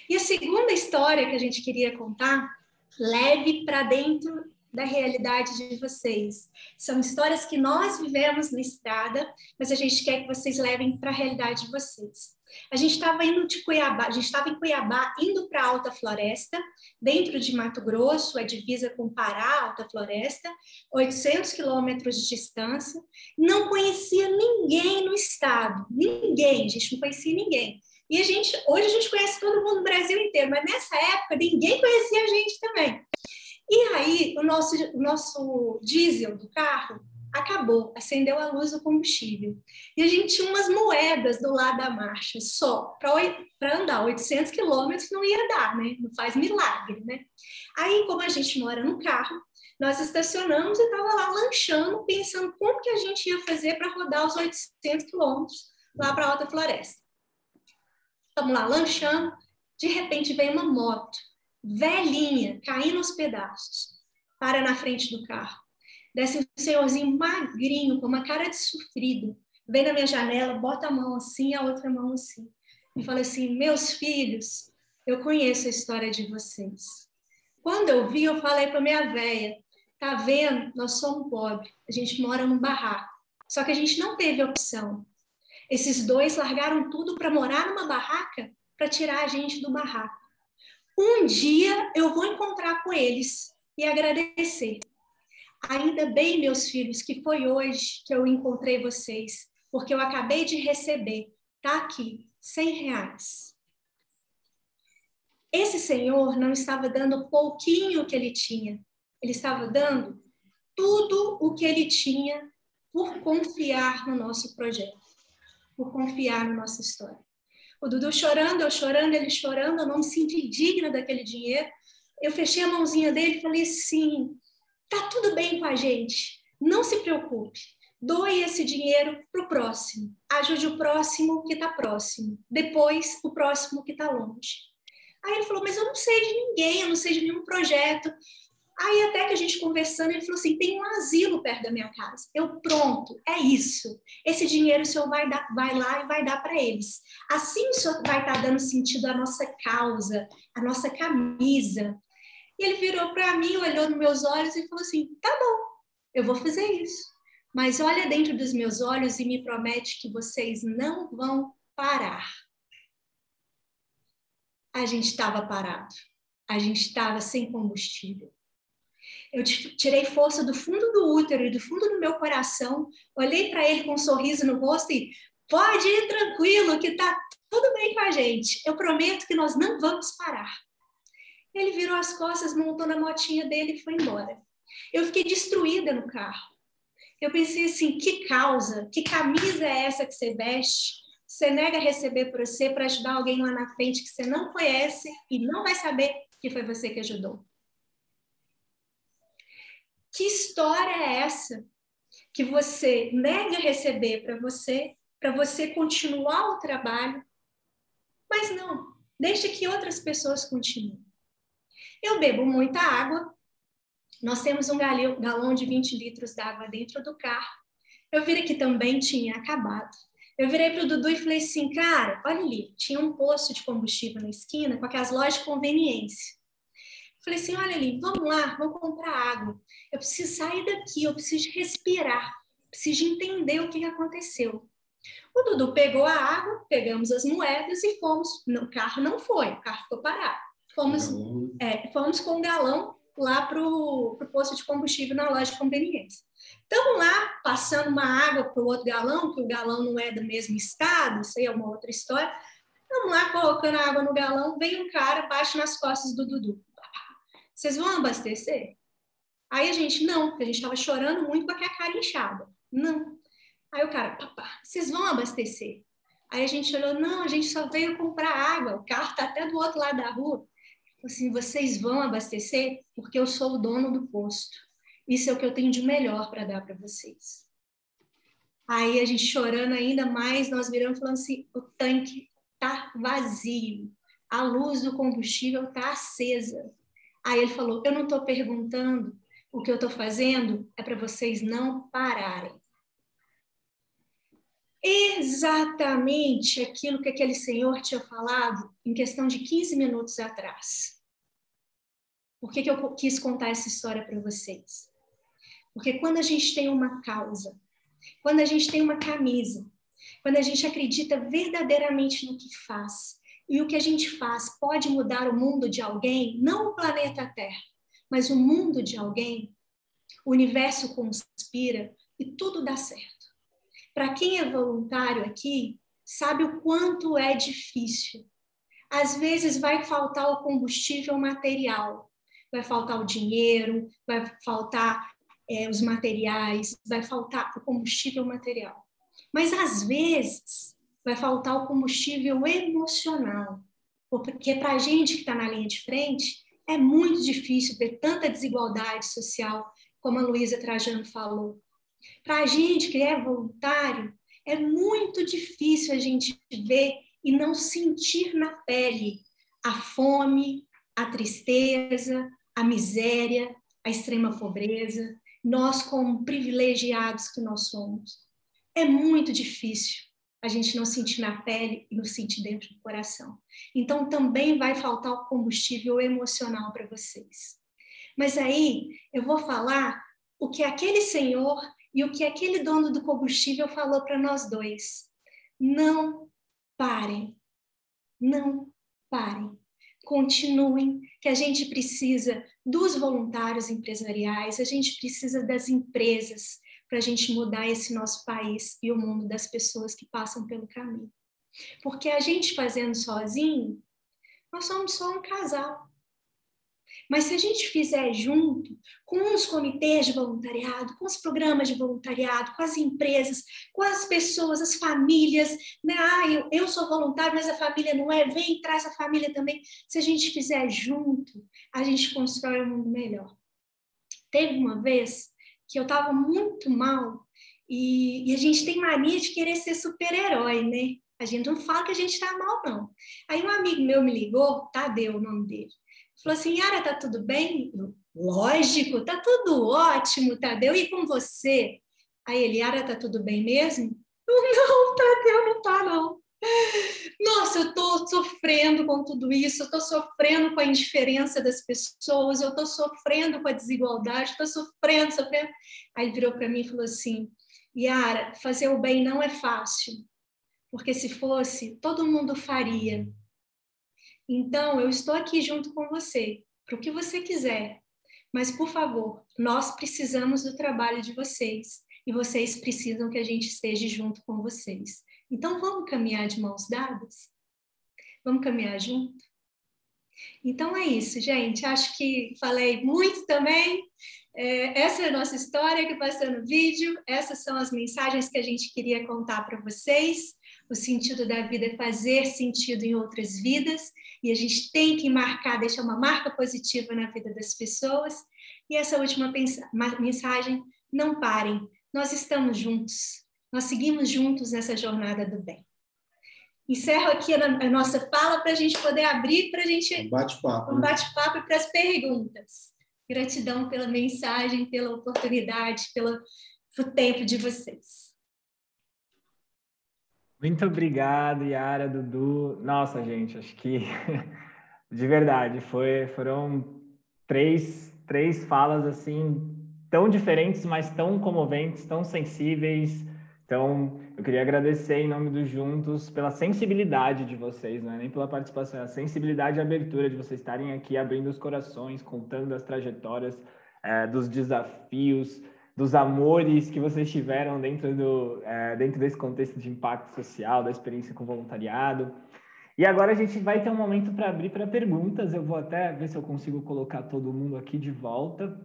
E a segunda história que a gente queria contar, leve para dentro da realidade de vocês. São histórias que nós vivemos na estrada, mas a gente quer que vocês levem para a realidade de vocês. A gente estava em Cuiabá, indo para a Alta Floresta, dentro de Mato Grosso, a divisa com Pará, Alta Floresta, 800 quilômetros de distância. Não conhecia ninguém no estado, ninguém, a gente não conhecia ninguém. E hoje a gente conhece todo mundo no Brasil inteiro, mas nessa época ninguém conhecia a gente também. E aí o nosso diesel do carro acabou, acendeu a luz do combustível. E a gente tinha umas moedas do lado da marcha, só para andar 800 quilômetros não ia dar, né? Não faz milagre, né? Aí, como a gente mora no carro, nós estacionamos e estava lá lanchando, pensando como que a gente ia fazer para rodar os 800 quilômetros lá para a Alta Floresta. Estamos lá lanchando, de repente vem uma moto, velhinha, caindo aos pedaços, para na frente do carro. Desce um senhorzinho magrinho, com uma cara de sofrido, vem na minha janela, bota a mão assim, a outra mão assim, e fala assim: meus filhos, eu conheço a história de vocês. Quando eu vi, eu falei para minha véia: tá vendo? Nós somos pobres, a gente mora num barraco, só que a gente não teve opção. Esses dois largaram tudo para morar numa barraca, para tirar a gente do barraco. Um dia eu vou encontrar com eles e agradecer. Ainda bem, meus filhos, que foi hoje que eu encontrei vocês, porque eu acabei de receber, tá aqui, R$100. Esse senhor não estava dando pouquinho que ele tinha, ele estava dando tudo o que ele tinha por confiar no nosso projeto, por confiar na nossa história. O Dudu chorando, eu chorando, ele chorando, eu não me senti digna daquele dinheiro. Eu fechei a mãozinha dele e falei assim, tá tudo bem com a gente, não se preocupe, doe esse dinheiro para o próximo, ajude o próximo que está próximo, depois o próximo que está longe. Aí ele falou, mas eu não sei de ninguém, eu não sei de nenhum projeto. Aí até que a gente conversando, ele falou assim, tem um asilo perto da minha casa. Eu, pronto, é isso. Esse dinheiro o senhor vai lá e vai dar para eles. Assim o senhor vai estar dando sentido à nossa causa, à nossa camisa. E ele virou para mim, olhou nos meus olhos e falou assim, tá bom, eu vou fazer isso. Mas olha dentro dos meus olhos e me promete que vocês não vão parar. A gente estava parado. A gente estava sem combustível. Eu tirei força do fundo do útero e do fundo do meu coração, olhei para ele com um sorriso no rosto e pode ir tranquilo, que tá tudo bem com a gente. Eu prometo que nós não vamos parar. Ele virou as costas, montou na motinha dele e foi embora. Eu fiquei destruída no carro. Eu pensei assim, que causa, que camisa é essa que você veste? Você nega receber por você para ajudar alguém lá na frente que você não conhece e não vai saber que foi você que ajudou. Que história é essa que você nega receber para você continuar o trabalho, mas não, deixa que outras pessoas continuem. Eu bebo muita água, nós temos um galão de 20 litros d'água dentro do carro, eu vi que também tinha acabado. Eu virei para o Dudu e falei assim, cara, olha ali, tinha um posto de combustível na esquina com aquelas lojas de conveniência. Falei assim, olha ali, vamos lá, vamos comprar água. Eu preciso sair daqui, eu preciso respirar, preciso entender o que aconteceu. O Dudu pegou a água, pegamos as moedas e fomos. O carro não foi, o carro ficou parado. Fomos com um galão lá para o posto de combustível na loja de conveniência. Estamos lá, passando uma água para o outro galão, que o galão não é do mesmo estado, isso aí é uma outra história. Estamos lá, colocando a água no galão, vem um cara, bate nas costas do Dudu. Vocês vão abastecer? Aí a gente, não, porque a gente estava chorando muito com a cara inchada. Não. Aí o cara, papá, vocês vão abastecer? Aí a gente olhou, não, a gente só veio comprar água, o carro está até do outro lado da rua. Assim, vocês vão abastecer porque eu sou o dono do posto. Isso é o que eu tenho de melhor para dar para vocês. Aí a gente chorando ainda mais, nós viramos falando assim, o tanque está vazio, a luz do combustível está acesa. Aí ele falou, eu não estou perguntando, o que eu estou fazendo é para vocês não pararem. Exatamente aquilo que aquele senhor tinha falado em questão de 15 minutos atrás. Por que eu quis contar essa história para vocês? Porque quando a gente tem uma causa, quando a gente tem uma camisa, quando a gente acredita verdadeiramente no que faz, e o que a gente faz pode mudar o mundo de alguém, não o planeta Terra, mas o mundo de alguém, o universo conspira e tudo dá certo. Para quem é voluntário aqui, sabe o quanto é difícil. Às vezes vai faltar o combustível material, vai faltar o dinheiro, vai faltar os materiais, vai faltar o combustível material. Mas às vezes vai faltar o combustível emocional, porque para a gente que está na linha de frente, é muito difícil ver tanta desigualdade social, como a Luísa Trajano falou. Para a gente que é voluntário, é muito difícil a gente ver e não sentir na pele a fome, a tristeza, a miséria, a extrema pobreza, nós como privilegiados que nós somos. É muito difícil a gente não sentir na pele e não sentir dentro do coração. Então, também vai faltar o combustível emocional para vocês. Mas aí, eu vou falar o que aquele senhor e o que aquele dono do combustível falou para nós dois. Não parem. Não parem. Continuem, que a gente precisa dos voluntários empresariais, a gente precisa das empresas, para a gente mudar esse nosso país e o mundo das pessoas que passam pelo caminho. Porque a gente fazendo sozinho, nós somos só um casal. Mas se a gente fizer junto, com os comitês de voluntariado, com os programas de voluntariado, com as empresas, com as pessoas, as famílias, né? Eu sou voluntário, mas a família não é, vem, traz a família também. Se a gente fizer junto, a gente constrói um mundo melhor. Teve uma vez que eu estava muito mal e a gente tem mania de querer ser super-herói, né? A gente não fala que a gente está mal, não. Aí um amigo meu me ligou, Tadeu, o nome dele, falou assim, Yara, tá tudo bem? Eu, lógico, tá tudo ótimo, Tadeu, e com você? Aí ele, Yara, tá tudo bem mesmo? Eu, não, Tadeu, não tá, não. Nossa, eu tô sofrendo com tudo isso, eu tô sofrendo com a indiferença das pessoas, eu tô sofrendo com a desigualdade, tô sofrendo. Aí ele virou para mim e falou assim, Yara, fazer o bem não é fácil, porque se fosse, todo mundo faria. Então, eu estou aqui junto com você, para o que você quiser. Mas, por favor, nós precisamos do trabalho de vocês. E vocês precisam que a gente esteja junto com vocês. Então, vamos caminhar de mãos dadas? Vamos caminhar junto? Então, é isso, gente. Acho que falei muito também. Essa é a nossa história que passou no vídeo. Essas são as mensagens que a gente queria contar para vocês. O sentido da vida é fazer sentido em outras vidas. E a gente tem que deixar uma marca positiva na vida das pessoas. E essa última mensagem, não parem. Nós estamos juntos. Nós seguimos juntos nessa jornada do bem. Encerro aqui a nossa fala para a gente poder abrir para a gente um bate-papo e para as perguntas. Gratidão pela mensagem, pela oportunidade, pelo tempo de vocês. Muito obrigado, Yara, Dudu. Nossa, gente, acho que de verdade foram três falas assim tão diferentes, mas tão comoventes, tão sensíveis. Então, eu queria agradecer em nome do Juntos pela sensibilidade de vocês, não é nem pela participação, a sensibilidade e a abertura de vocês estarem aqui abrindo os corações, contando as trajetórias, dos desafios, dos amores que vocês tiveram dentro desse contexto de impacto social, da experiência com voluntariado. E agora a gente vai ter um momento para abrir para perguntas. Eu vou até ver se eu consigo colocar todo mundo aqui de volta.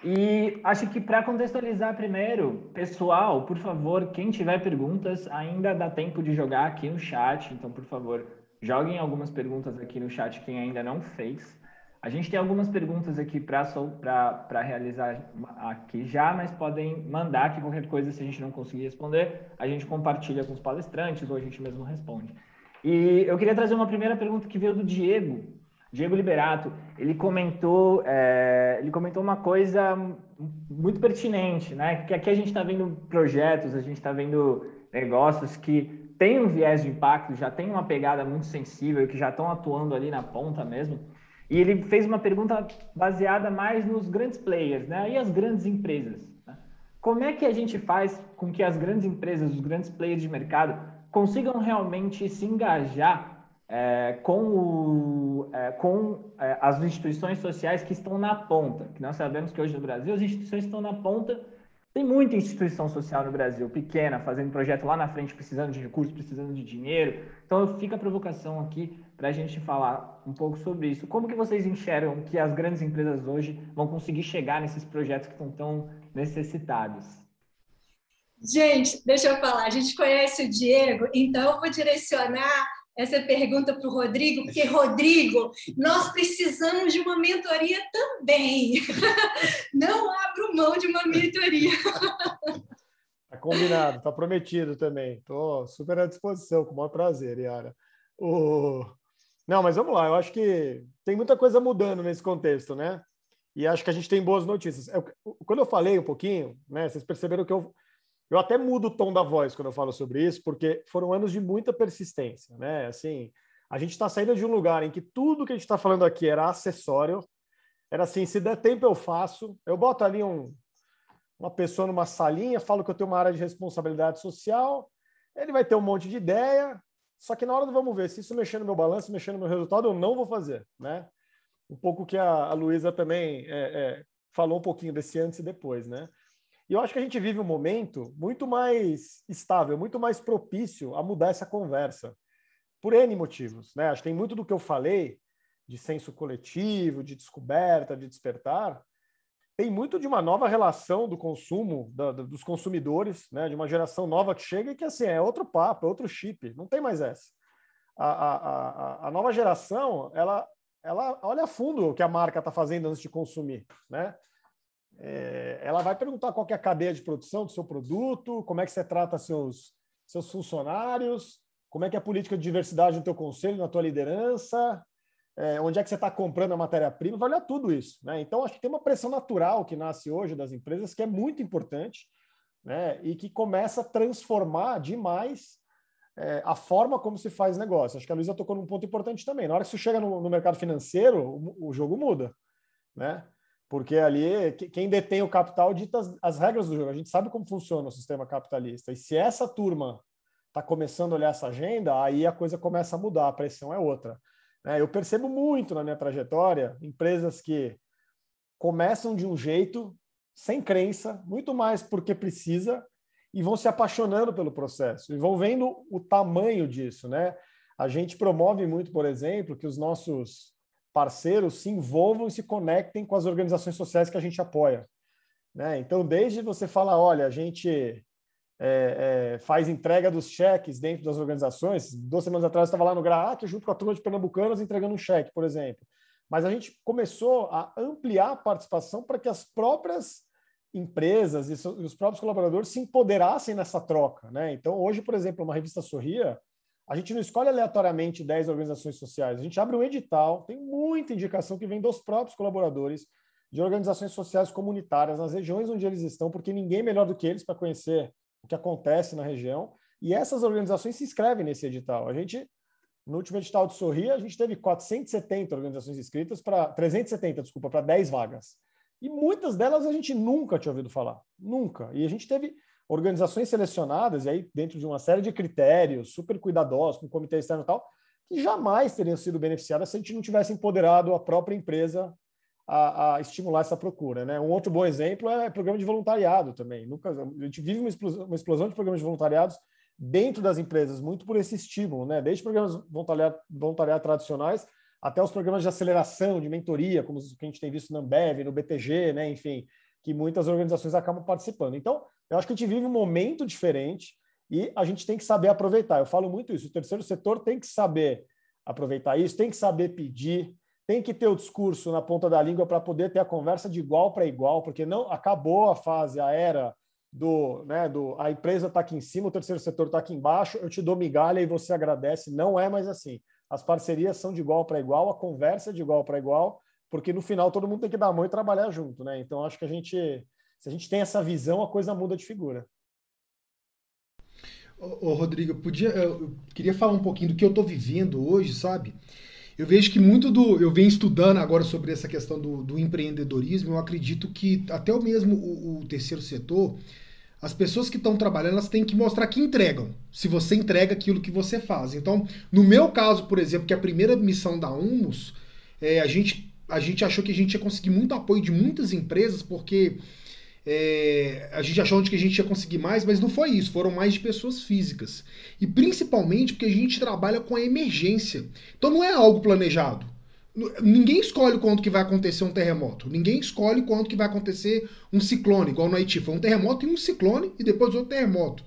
E acho que para contextualizar primeiro, pessoal, por favor, quem tiver perguntas, ainda dá tempo de jogar aqui no chat. Então, por favor, joguem algumas perguntas aqui no chat, quem ainda não fez. A gente tem algumas perguntas aqui para realizar aqui já, mas podem mandar que qualquer coisa, se a gente não conseguir responder, a gente compartilha com os palestrantes ou a gente mesmo responde. E eu queria trazer uma primeira pergunta que veio do Diego Liberato. Ele comentou uma coisa muito pertinente, né? Que aqui a gente está vendo projetos, a gente está vendo negócios que têm um viés de impacto, já tem uma pegada muito sensível, que já estão atuando ali na ponta mesmo. E ele fez uma pergunta baseada mais nos grandes players, né? E as grandes empresas, né? Como é que a gente faz com que as grandes empresas, os grandes players de mercado, consigam realmente se engajar com as instituições sociais que estão na ponta? Que nós sabemos que hoje no Brasil as instituições estão na ponta. Tem muita instituição social no Brasil, pequena, fazendo projeto lá na frente, precisando de recursos, precisando de dinheiro. Então, fica a provocação aqui para a gente falar um pouco sobre isso. Como que vocês enxergam que as grandes empresas hoje vão conseguir chegar nesses projetos que estão tão necessitados? Gente, deixa eu falar. A gente conhece o Diego, então eu vou direcionar essa pergunta para o Rodrigo, porque, Rodrigo, nós precisamos de uma mentoria também. Não abro mão de uma mentoria. Tá combinado, tá prometido também. Estou super à disposição, com o maior prazer, Yara. Não, mas vamos lá, eu acho que tem muita coisa mudando nesse contexto, né? E acho que a gente tem boas notícias. Quando eu falei um pouquinho, né, vocês perceberam que eu até mudo o tom da voz quando eu falo sobre isso, porque foram anos de muita persistência, né? Assim, a gente está saindo de um lugar em que tudo que a gente está falando aqui era acessório, era assim, se der tempo eu faço, eu boto ali uma pessoa numa salinha, falo que eu tenho uma área de responsabilidade social, ele vai ter um monte de ideia, só que na hora do vamos ver, se isso mexer no meu balanço, mexer no meu resultado, eu não vou fazer, né? Um pouco que a Luísa também falou um pouquinho desse antes e depois, né? E eu acho que a gente vive um momento muito mais estável, muito mais propício a mudar essa conversa, por N motivos, né? Acho que tem muito do que eu falei, de senso coletivo, de descoberta, de despertar, tem muito de uma nova relação do consumo, dos consumidores, né? De uma geração nova que chega e que, assim, é outro papo, é outro chip, não tem mais essa. A nova geração, ela olha a fundo o que a marca está fazendo antes de consumir, né? Ela vai perguntar qual que é a cadeia de produção do seu produto, como é que você trata seus funcionários, como é que é a política de diversidade no teu conselho, na tua liderança, onde é que você está comprando a matéria-prima, vai olhar tudo isso, né? Então, acho que tem uma pressão natural que nasce hoje das empresas que é muito importante, né? E que começa a transformar demais a forma como se faz negócio. Acho que a Luísa tocou num ponto importante também. Na hora que você chega no mercado financeiro, o jogo muda, né? Porque ali, quem detém o capital dita as regras do jogo. A gente sabe como funciona o sistema capitalista. E se essa turma está começando a olhar essa agenda, aí a coisa começa a mudar, a pressão é outra. Eu percebo muito na minha trajetória empresas que começam de um jeito, sem crença, muito mais porque precisa, e vão se apaixonando pelo processo, e vão vendo o tamanho disso, né? A gente promove muito, por exemplo, que os nossos parceiros se envolvam e se conectem com as organizações sociais que a gente apoia, né? Então, desde você falar, olha, a gente faz entrega dos cheques dentro das organizações. 2 semanas atrás eu estava lá no GRAAC, junto com a turma de pernambucanos, entregando um cheque, por exemplo. Mas a gente começou a ampliar a participação para que as próprias empresas e os próprios colaboradores se empoderassem nessa troca, né? Então, hoje, por exemplo, uma revista Sorria, a gente não escolhe aleatoriamente 10 organizações sociais, a gente abre um edital, tem muita indicação que vem dos próprios colaboradores de organizações sociais comunitárias nas regiões onde eles estão, porque ninguém é melhor do que eles para conhecer o que acontece na região, e essas organizações se inscrevem nesse edital. A gente, no último edital de Sorria, a gente teve 470 organizações inscritas para 370, desculpa, para 10 vagas. E muitas delas a gente nunca tinha ouvido falar, nunca. E a gente teve organizações selecionadas, e aí dentro de uma série de critérios super cuidadosos, com o comitê externo e tal, que jamais teriam sido beneficiadas se a gente não tivesse empoderado a própria empresa a estimular essa procura, né? Um outro bom exemplo é programa de voluntariado também. A gente vive uma explosão de programas de voluntariados dentro das empresas, muito por esse estímulo, né? Desde programas de voluntariado tradicionais até os programas de aceleração, de mentoria, como os que a gente tem visto na Ambev, no BTG, né? Enfim, que muitas organizações acabam participando. Então, eu acho que a gente vive um momento diferente e a gente tem que saber aproveitar. Eu falo muito isso. O terceiro setor tem que saber aproveitar isso, tem que saber pedir, tem que ter o discurso na ponta da língua para poder ter a conversa de igual para igual, porque não acabou a fase, a era a empresa está aqui em cima, o terceiro setor está aqui embaixo, eu te dou migalha e você agradece. Não é mais assim. As parcerias são de igual para igual, a conversa é de igual para igual, porque no final todo mundo tem que dar a mão e trabalhar junto, né? Então acho que se a gente tem essa visão, a coisa muda de figura. Ô Rodrigo, eu queria falar um pouquinho do que eu estou vivendo hoje, sabe? Eu vejo que eu venho estudando agora sobre essa questão do empreendedorismo. Eu acredito que até mesmo o terceiro setor, as pessoas que estão trabalhando, elas têm que mostrar que entregam, se você entrega aquilo que você faz. Então, no meu caso, por exemplo, que a primeira missão da Humus, a gente achou que a gente ia conseguir muito apoio de muitas empresas, porque a gente achou que a gente ia conseguir mais, mas não foi isso, foram mais de pessoas físicas. E principalmente porque a gente trabalha com a emergência. Então não é algo planejado. Ninguém escolhe quando que vai acontecer um terremoto. Ninguém escolhe quando que vai acontecer um ciclone, igual no Haiti. Foi um terremoto e um ciclone e depois outro terremoto.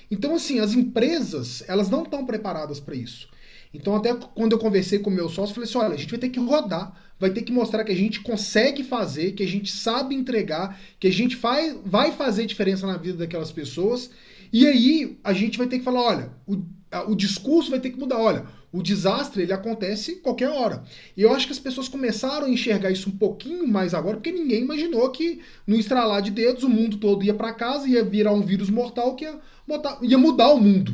Então, assim, as empresas, elas não estão preparadas para isso. Então, até quando eu conversei com o meu sócio, eu falei assim, olha, a gente vai ter que rodar, vai ter que mostrar que a gente consegue fazer, que a gente sabe entregar, que a gente vai fazer diferença na vida daquelas pessoas. E aí, a gente vai ter que falar, olha, o discurso vai ter que mudar. Olha, o desastre, ele acontece qualquer hora. E eu acho que as pessoas começaram a enxergar isso um pouquinho mais agora, porque ninguém imaginou que no estralar de dedos o mundo todo ia para casa, ia virar um vírus mortal que ia mudar o mundo.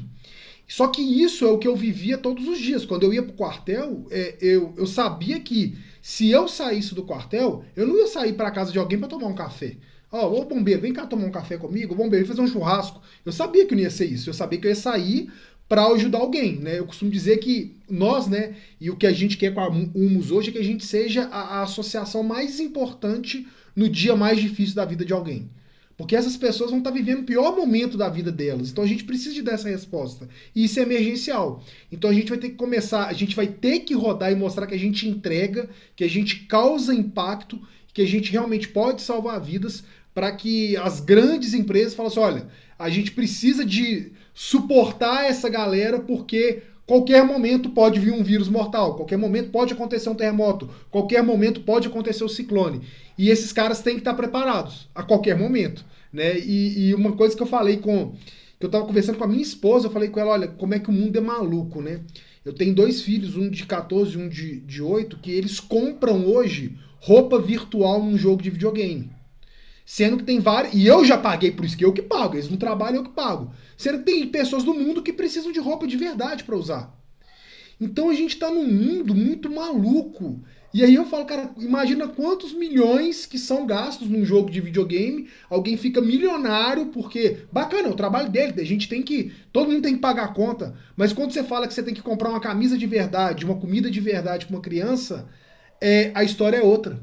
Só que isso é o que eu vivia todos os dias. Quando eu ia pro quartel, eu sabia que se eu saísse do quartel, eu não ia sair para casa de alguém para tomar um café. Ô bombeiro, vem cá tomar um café comigo, bombeiro, vem fazer um churrasco. Eu sabia que não ia ser isso, eu sabia que eu ia sair para ajudar alguém, né? Eu costumo dizer que nós, né, e o que a gente quer com a Humus hoje é que a gente seja a associação mais importante no dia mais difícil da vida de alguém. Porque essas pessoas vão estar vivendo o pior momento da vida delas. Então a gente precisa de dar essa resposta. E isso é emergencial. Então a gente vai ter que começar, a gente vai ter que rodar e mostrar que a gente entrega, que a gente causa impacto, que a gente realmente pode salvar vidas, para que as grandes empresas falem assim, olha, a gente precisa de suportar essa galera porque qualquer momento pode vir um vírus mortal, qualquer momento pode acontecer um terremoto, qualquer momento pode acontecer um ciclone. E esses caras têm que estar preparados a qualquer momento, né? E uma coisa que eu falei que eu estava conversando com a minha esposa, eu falei com ela, olha, como é que o mundo é maluco, né? Eu tenho 2 filhos, um de 14 e um de 8, que eles compram hoje roupa virtual num jogo de videogame. Sendo que tem vários... E eu já paguei por isso, que eu que pago. Eles não trabalham, eu que pago. Sendo que tem pessoas do mundo que precisam de roupa de verdade para usar. Então a gente está num mundo muito maluco. E aí eu falo, cara, imagina quantos milhões que são gastos num jogo de videogame. Alguém fica milionário porque... Bacana, é o trabalho dele. A gente tem que... Todo mundo tem que pagar a conta. Mas quando você fala que você tem que comprar uma camisa de verdade, uma comida de verdade para uma criança, a história é outra.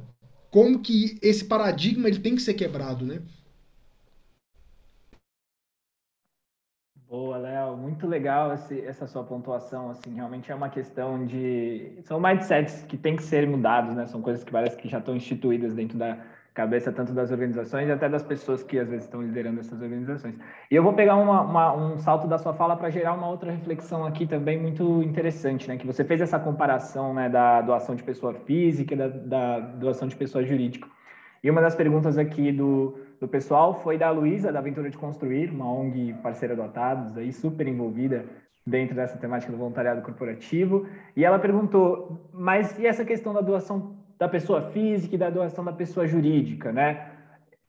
Como que esse paradigma ele tem que ser quebrado, né? Boa, Léo. Muito legal essa sua pontuação. Assim, realmente é uma questão de... São mindsets que têm que ser mudados, né? São coisas que parece que já estão instituídas dentro da cabeça tanto das organizações e até das pessoas que às vezes estão liderando essas organizações. E eu vou pegar um salto da sua fala para gerar uma outra reflexão aqui também muito interessante, né? Que você fez essa comparação, né, da doação de pessoa física e da doação de pessoa jurídica. E uma das perguntas aqui do pessoal foi da Luísa, da Aventura de Construir, uma ONG parceira do Atados, aí super envolvida dentro dessa temática do voluntariado corporativo. E ela perguntou, mas e essa questão da doação da pessoa física e da doação da pessoa jurídica, né?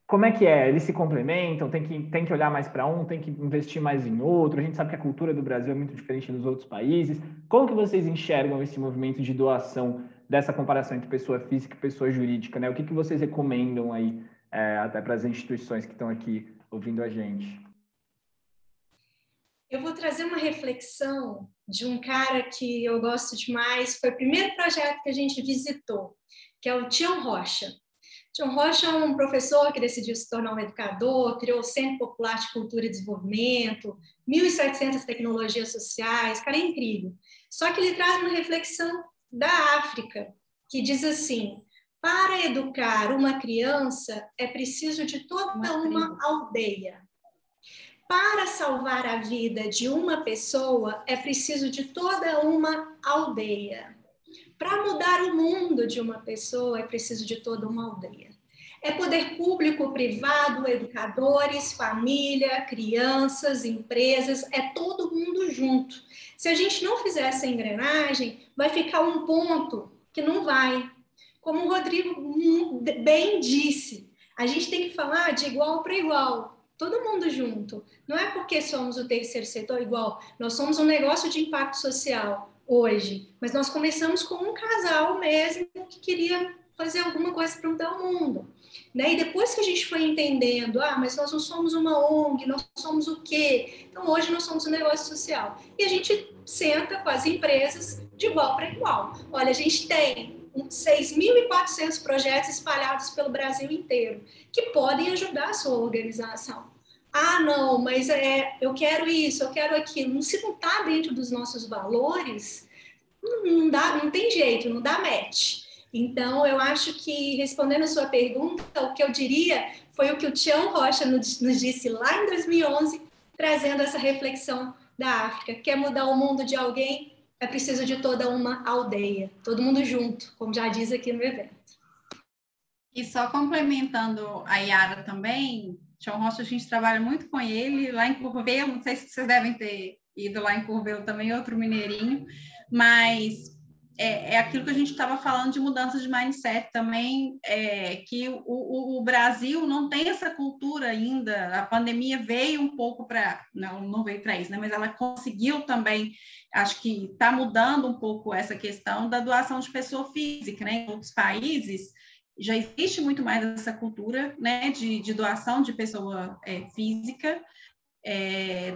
Como é que é? Eles se complementam? Tem que olhar mais para um, tem que investir mais em outro? A gente sabe que a cultura do Brasil é muito diferente dos outros países. Como que vocês enxergam esse movimento de doação dessa comparação entre pessoa física e pessoa jurídica, né? O que vocês recomendam aí até para as instituições que estão aqui ouvindo a gente? Eu vou trazer uma reflexão de um cara que eu gosto demais. Foi o primeiro projeto que a gente visitou, que é o Tião Rocha. Tião Rocha é um professor que decidiu se tornar um educador, criou o Centro Popular de Cultura e Desenvolvimento, 1.700 tecnologias sociais, cara, é incrível. Só que ele traz uma reflexão da África, que diz assim, para educar uma criança é preciso de toda uma aldeia. Para salvar a vida de uma pessoa é preciso de toda uma aldeia. Para mudar o mundo de uma pessoa é preciso de toda uma aldeia. É poder público, privado, educadores, família, crianças, empresas, é todo mundo junto. Se a gente não fizer essa engrenagem, vai ficar um ponto que não vai. Como o Rodrigo bem disse, a gente tem que falar de igual para igual, todo mundo junto. Não é porque somos o terceiro setor igual, nós somos um negócio de impacto social hoje, mas nós começamos com um casal mesmo que queria fazer alguma coisa para mudar o mundo. Né? E depois que a gente foi entendendo, mas nós não somos uma ONG, nós somos o quê? Então hoje nós somos um negócio social. E a gente senta com as empresas de igual para igual. Olha, a gente tem 6.400 projetos espalhados pelo Brasil inteiro, que podem ajudar a sua organização. Não, mas eu quero isso, eu quero aquilo. Se não está dentro dos nossos valores, não tem jeito, não dá match. Então, eu acho que, respondendo a sua pergunta, o que eu diria foi o que o Tião Rocha nos disse lá em 2011, trazendo essa reflexão da África. Quer mudar o mundo de alguém? É preciso de toda uma aldeia, todo mundo junto, como já diz aqui no evento. E só complementando a Yara também, Tião Rocha, a gente trabalha muito com ele lá em Curvelo, não sei se vocês devem ter ido lá em Curvelo também, outro mineirinho, mas é aquilo que a gente estava falando de mudança de mindset também, que o Brasil não tem essa cultura ainda, a pandemia veio um pouco para, não veio para isso, né, mas ela conseguiu também, acho que está mudando um pouco essa questão da doação de pessoa física, né, em outros países já existe muito mais essa cultura, né, de doação de pessoa física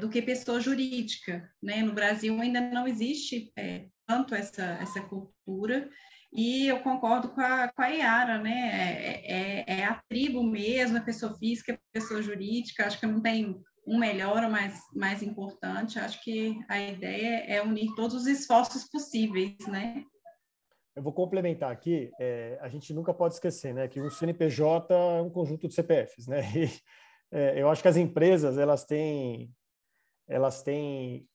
do que pessoa jurídica, né? No Brasil ainda não existe tanto essa cultura, E eu concordo com a Yara, né? É a tribo mesmo, a pessoa física, a pessoa jurídica. Acho que não tem um melhor ou mais importante. Acho que a ideia é unir todos os esforços possíveis, né? Eu vou complementar aqui. A gente nunca pode esquecer, né, que um CNPJ é um conjunto de CPFs, né? E, eu acho que as empresas elas têm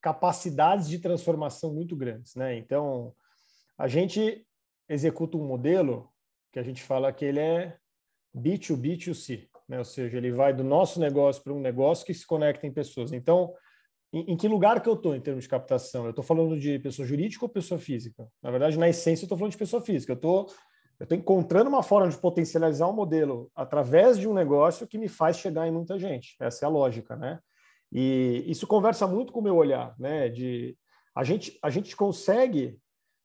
capacidades de transformação muito grandes, né? Então, a gente executa um modelo que a gente fala que ele é B2B2C, né? Ou seja, ele vai do nosso negócio para um negócio que se conecta em pessoas. Então, em que lugar que eu estou em termos de captação? Eu estou falando de pessoa jurídica ou pessoa física? Na verdade, na essência, eu estou falando de pessoa física. Eu estou encontrando uma forma de potencializar um modelo através de um negócio que me faz chegar em muita gente. Essa é a lógica, né? E isso conversa muito com o meu olhar, né? A gente consegue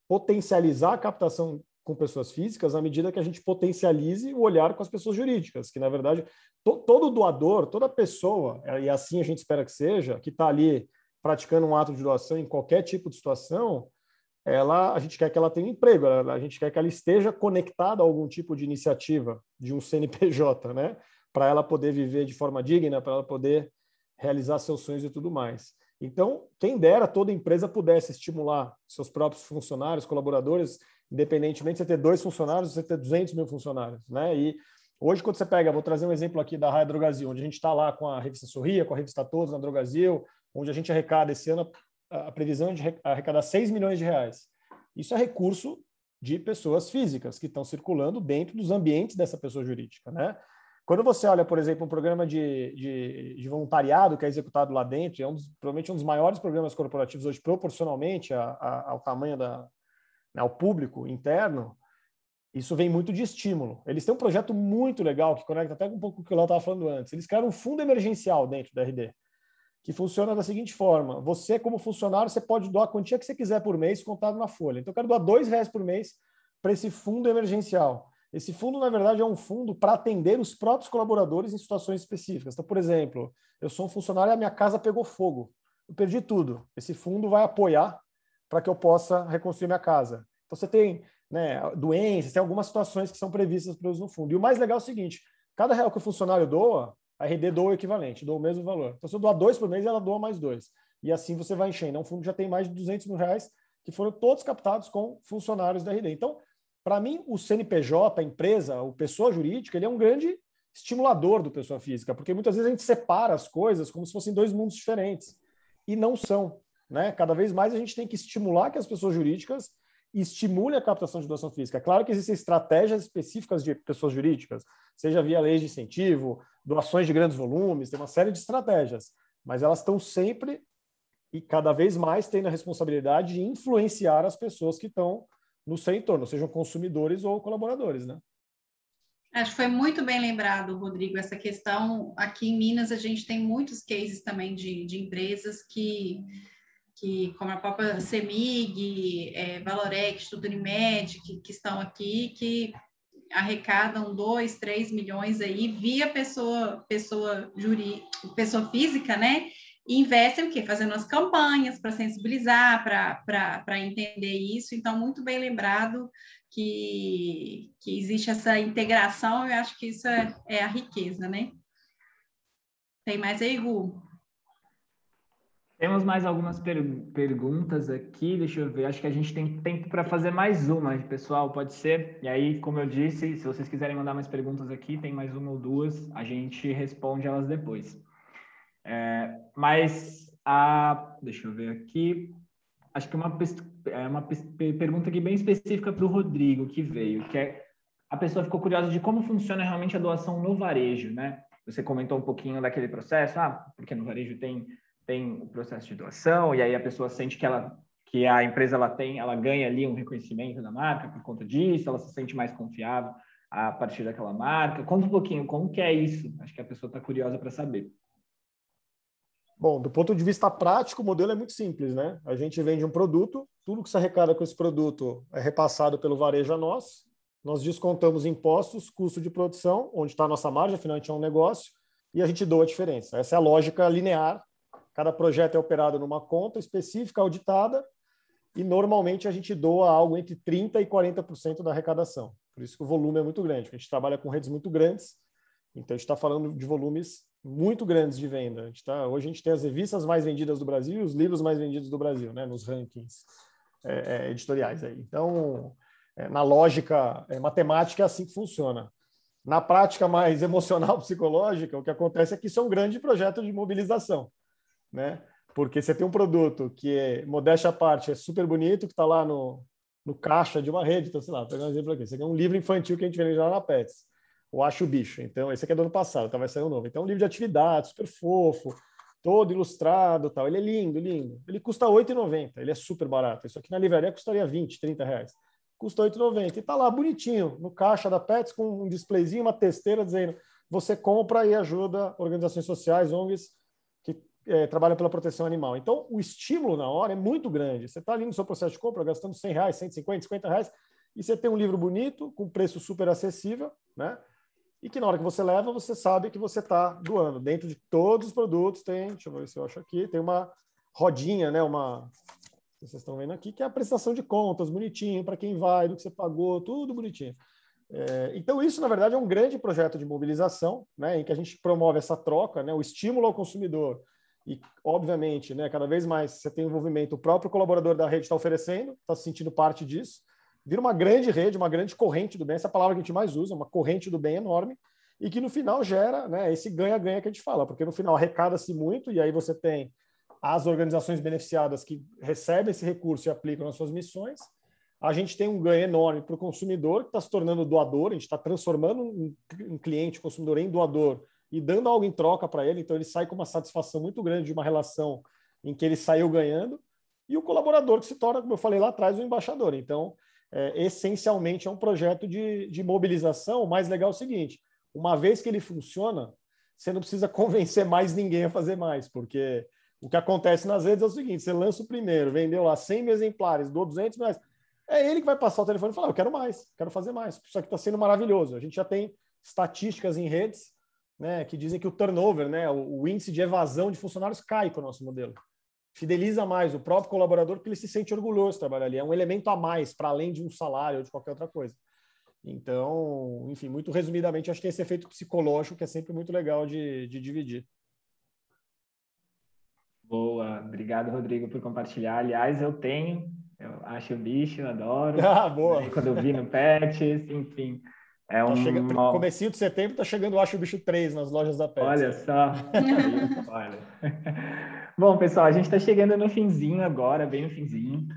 potencializar a captação com pessoas físicas à medida que a gente potencialize o olhar com as pessoas jurídicas, que, na verdade, todo doador, toda pessoa, e assim a gente espera que seja, que está ali praticando um ato de doação em qualquer tipo de situação, a gente quer que ela tenha um emprego, a gente quer que ela esteja conectada a algum tipo de iniciativa de um CNPJ, né? Para ela poder viver de forma digna, para ela poder realizar seus sonhos e tudo mais. Então, quem dera toda empresa pudesse estimular seus próprios funcionários, colaboradores, independentemente de você ter 2 funcionários, você ter 200 mil funcionários, né? E hoje, quando você pega, vou trazer um exemplo aqui da Raia Drogasil, onde a gente está lá com a revista Sorria, com a revista Todos na Drogasil, onde a gente arrecada esse ano, a previsão de arrecadar 6 milhões de reais. Isso é recurso de pessoas físicas que estão circulando dentro dos ambientes dessa pessoa jurídica, né? Quando você olha, por exemplo, um programa de voluntariado que é executado lá dentro, provavelmente um dos maiores programas corporativos hoje, proporcionalmente ao tamanho ao público interno, isso vem muito de estímulo. Eles têm um projeto muito legal que conecta até com um pouco com o que o Léo estava falando antes. Eles criaram um fundo emergencial dentro da RD, que funciona da seguinte forma: você, como funcionário, você pode doar a quantia que você quiser por mês, contado na folha. Então, eu quero doar R$2 por mês para esse fundo emergencial. Esse fundo, na verdade, é um fundo para atender os próprios colaboradores em situações específicas. Então, por exemplo, eu sou um funcionário e a minha casa pegou fogo. Eu perdi tudo. Esse fundo vai apoiar para que eu possa reconstruir minha casa. Então, você tem, né, doenças, tem algumas situações que são previstas para uso no fundo. E o mais legal é o seguinte: cada real que o funcionário doa, a RD doa o equivalente, doa o mesmo valor. Então, se eu doar 2 por mês, ela doa mais 2. E assim você vai enchendo. É um fundo que já tem mais de 200 mil reais que foram todos captados com funcionários da RD. Então, para mim, o CNPJ, a empresa, o pessoa jurídica, ele é um grande estimulador do pessoa física, porque muitas vezes a gente separa as coisas como se fossem 2 mundos diferentes. E não são, né? Cada vez mais a gente tem que estimular que as pessoas jurídicas estimulem a captação de doação física. Claro que existem estratégias específicas de pessoas jurídicas, seja via leis de incentivo, doações de grandes volumes, tem uma série de estratégias, mas elas estão sempre e cada vez mais tendo a responsabilidade de influenciar as pessoas que estão no seu entorno, sejam consumidores ou colaboradores, né? Acho que foi muito bem lembrado, Rodrigo, essa questão. Aqui em Minas, a gente tem muitos cases também de empresas que, como a própria CEMIG, Valorex, Instituto Unimed, que estão aqui, que arrecadam 2, 3 milhões aí via pessoa física, né? E investem o quê? Fazendo as campanhas para sensibilizar, para entender isso. Então, muito bem lembrado que existe essa integração. Eu acho que isso é a riqueza, né? Tem mais aí, Gu? Temos mais algumas perguntas aqui, deixa eu ver. Acho que a gente tem tempo para fazer mais uma, pessoal, pode ser? E aí, como eu disse, se vocês quiserem mandar mais perguntas aqui, tem mais uma ou duas, a gente responde elas depois. Deixa eu ver aqui. Acho que uma pergunta aqui bem específica para o Rodrigo que veio, que é: a pessoa ficou curiosa de como funciona realmente a doação no varejo, né? Você comentou um pouquinho daquele processo, porque no varejo tem o processo de doação, e aí a pessoa sente que a empresa ela ganha ali um reconhecimento da marca por conta disso, ela se sente mais confiável a partir daquela marca. Conta um pouquinho, como que é isso? Acho que a pessoa está curiosa para saber. Bom, do ponto de vista prático, o modelo é muito simples, né? A gente vende um produto, tudo que se arrecada com esse produto é repassado pelo varejo a nós descontamos impostos, custo de produção, onde está a nossa margem, afinal a gente é um negócio, e a gente doa a diferença. Essa é a lógica linear. Cada projeto é operado numa conta específica, auditada, e normalmente a gente doa algo entre 30% e 40% da arrecadação. Por isso que o volume é muito grande, porque a gente trabalha com redes muito grandes, então a gente está falando de volumes muito grandes de venda. Hoje a gente tem as revistas mais vendidas do Brasil e os livros mais vendidos do Brasil, né, nos rankings editoriais. Aí. Então, na lógica matemática, é assim que funciona. Na prática mais emocional, psicológica, o que acontece é que isso é um grande projeto de mobilização, né? Porque você tem um produto que, modéstia à parte, é super bonito, que está lá no caixa de uma rede. Então, sei lá, vou pegar um exemplo aqui. Você tem um livro infantil que a gente vende lá na Pets, o Acho o Bicho. Então, esse aqui é do ano passado, então vai sair um novo. Então, é um livro de atividade, super fofo, todo ilustrado, tal. Ele é lindo, lindo. Ele custa R$ 8,90, ele é super barato. Isso aqui na livraria custaria R$20, R$30. Custa R$ 8,90. E está lá bonitinho, no caixa da Pets, com um displayzinho, uma testeira dizendo você compra e ajuda organizações sociais, ONGs, que trabalham pela proteção animal. Então, o estímulo na hora é muito grande. Você está ali no seu processo de compra, gastando R$100, R$150, R$50, e você tem um livro bonito, com preço super acessível, né? E que na hora que você leva, você sabe que você está doando. Dentro de todos os produtos tem, deixa eu ver se eu acho aqui, tem uma rodinha, né? Vocês estão vendo aqui, que é a prestação de contas, bonitinho, para quem vai, do que você pagou, tudo bonitinho. Então, isso, na verdade, é um grande projeto de mobilização, né, em que a gente promove essa troca, né, o estímulo ao consumidor. E, obviamente, né, cada vez mais você tem envolvimento, o próprio colaborador da rede está oferecendo, está se sentindo parte disso. Vira uma grande rede, uma grande corrente do bem, essa é a palavra que a gente mais usa, uma corrente do bem enorme, e que no final gera, né, esse ganha-ganha que a gente fala, porque no final arrecada-se muito, e aí você tem as organizações beneficiadas que recebem esse recurso e aplicam nas suas missões. A gente tem um ganho enorme para o consumidor, que está se tornando doador, a gente está transformando um cliente, consumidor, em doador e dando algo em troca para ele, então ele sai com uma satisfação muito grande de uma relação em que ele saiu ganhando, e o colaborador que se torna, como eu falei lá atrás, o embaixador. Então, essencialmente é um projeto de mobilização. O mais legal é o seguinte, uma vez que ele funciona, você não precisa convencer mais ninguém a fazer mais, porque o que acontece nas redes é o seguinte, você lança o primeiro, vendeu lá 100 mil exemplares, doou 200 mil reais, é ele que vai passar o telefone e falar, eu quero mais, quero fazer mais, isso aqui está sendo maravilhoso. A gente já tem estatísticas em redes, né, que dizem que o turnover, né, o índice de evasão de funcionários cai com o nosso modelo. Fideliza mais o próprio colaborador porque ele se sente orgulhoso de trabalhar ali. É um elemento a mais, para além de um salário ou de qualquer outra coisa. Então, enfim, muito resumidamente, acho que tem esse efeito psicológico que é sempre muito legal de dividir. Boa, obrigado, Rodrigo, por compartilhar. Aliás, eu acho o bicho, eu adoro. Ah, boa. Quando eu vi no Pets, enfim. Comecinho de setembro está chegando o Acho o Bicho 3 nas lojas da Pets. Olha só. Olha. Bom, pessoal, a gente está chegando no finzinho agora, bem no finzinho.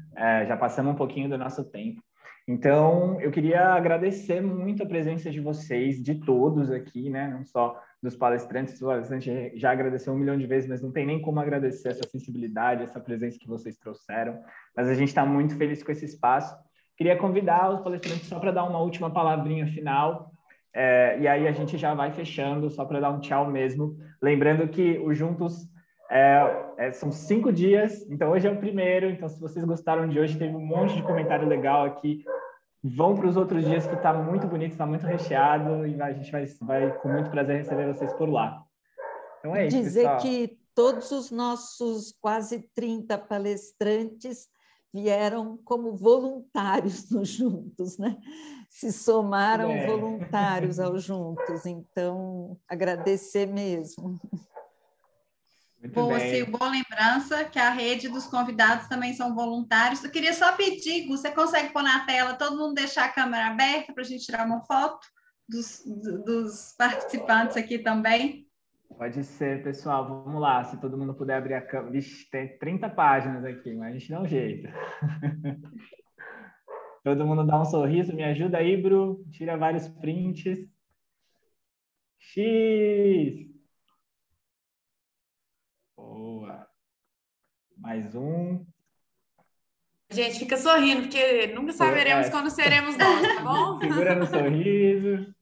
Já passamos um pouquinho do nosso tempo. Então, eu queria agradecer muito a presença de vocês, de todos aqui, né? Não só dos palestrantes. O palestrante já agradeceu 1 milhão de vezes, mas não tem nem como agradecer essa sensibilidade, essa presença que vocês trouxeram. Mas a gente está muito feliz com esse espaço. Queria convidar os palestrantes só para dar uma última palavrinha final, e aí a gente já vai fechando, só para dar um tchau mesmo. Lembrando que o Juntos são 5 dias, então hoje é o primeiro, então se vocês gostaram de hoje, teve um monte de comentário legal aqui, vão para os outros dias que está muito bonito, está muito recheado, e a gente vai com muito prazer receber vocês por lá. Então é isso, dizer pessoal. Que todos os nossos quase 30 palestrantes vieram como voluntários no Juntos, né? Se somaram voluntários ao Juntos, então agradecer mesmo. Boa, Sil, boa lembrança que a rede dos convidados também são voluntários. Eu queria só pedir, você consegue pôr na tela, todo mundo deixar a câmera aberta para a gente tirar uma foto dos participantes aqui também? Pode ser, pessoal. Vamos lá. Se todo mundo puder abrir a câmera. Vixe, tem 30 páginas aqui, mas a gente dá um jeito. Todo mundo dá um sorriso. Me ajuda aí, Bru. Tira vários prints. X! Boa. Mais um. Gente, fica sorrindo, porque nunca saberemos quando seremos nós, tá bom? Segura no sorriso.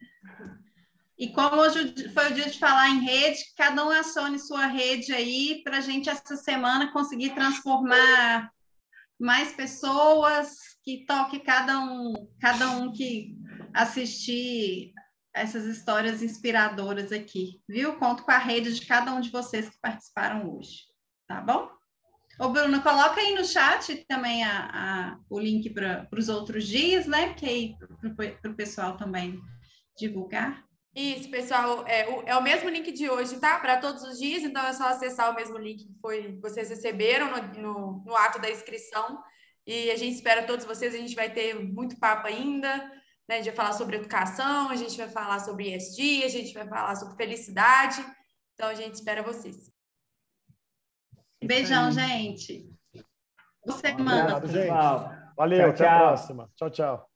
E como hoje foi o dia de falar em rede, cada um acione sua rede aí para a gente, essa semana, conseguir transformar mais pessoas, que toque cada um que assistir essas histórias inspiradoras aqui, viu? Conto com a rede de cada um de vocês que participaram hoje, tá bom? Ô, Bruno, coloca aí no chat também o link para os outros dias, né? Que aí para o pessoal também divulgar. Isso, pessoal, é o mesmo link de hoje, tá? Para todos os dias, então é só acessar o mesmo link que vocês receberam no ato da inscrição. E a gente espera todos vocês, a gente vai ter muito papo ainda, né? A gente vai falar sobre educação, a gente vai falar sobre ESG, a gente vai falar sobre felicidade. Então, a gente espera vocês. Beijão, gente. Boa semana. Obrigado, gente. Valeu, tchau, até a próxima. Tchau, tchau.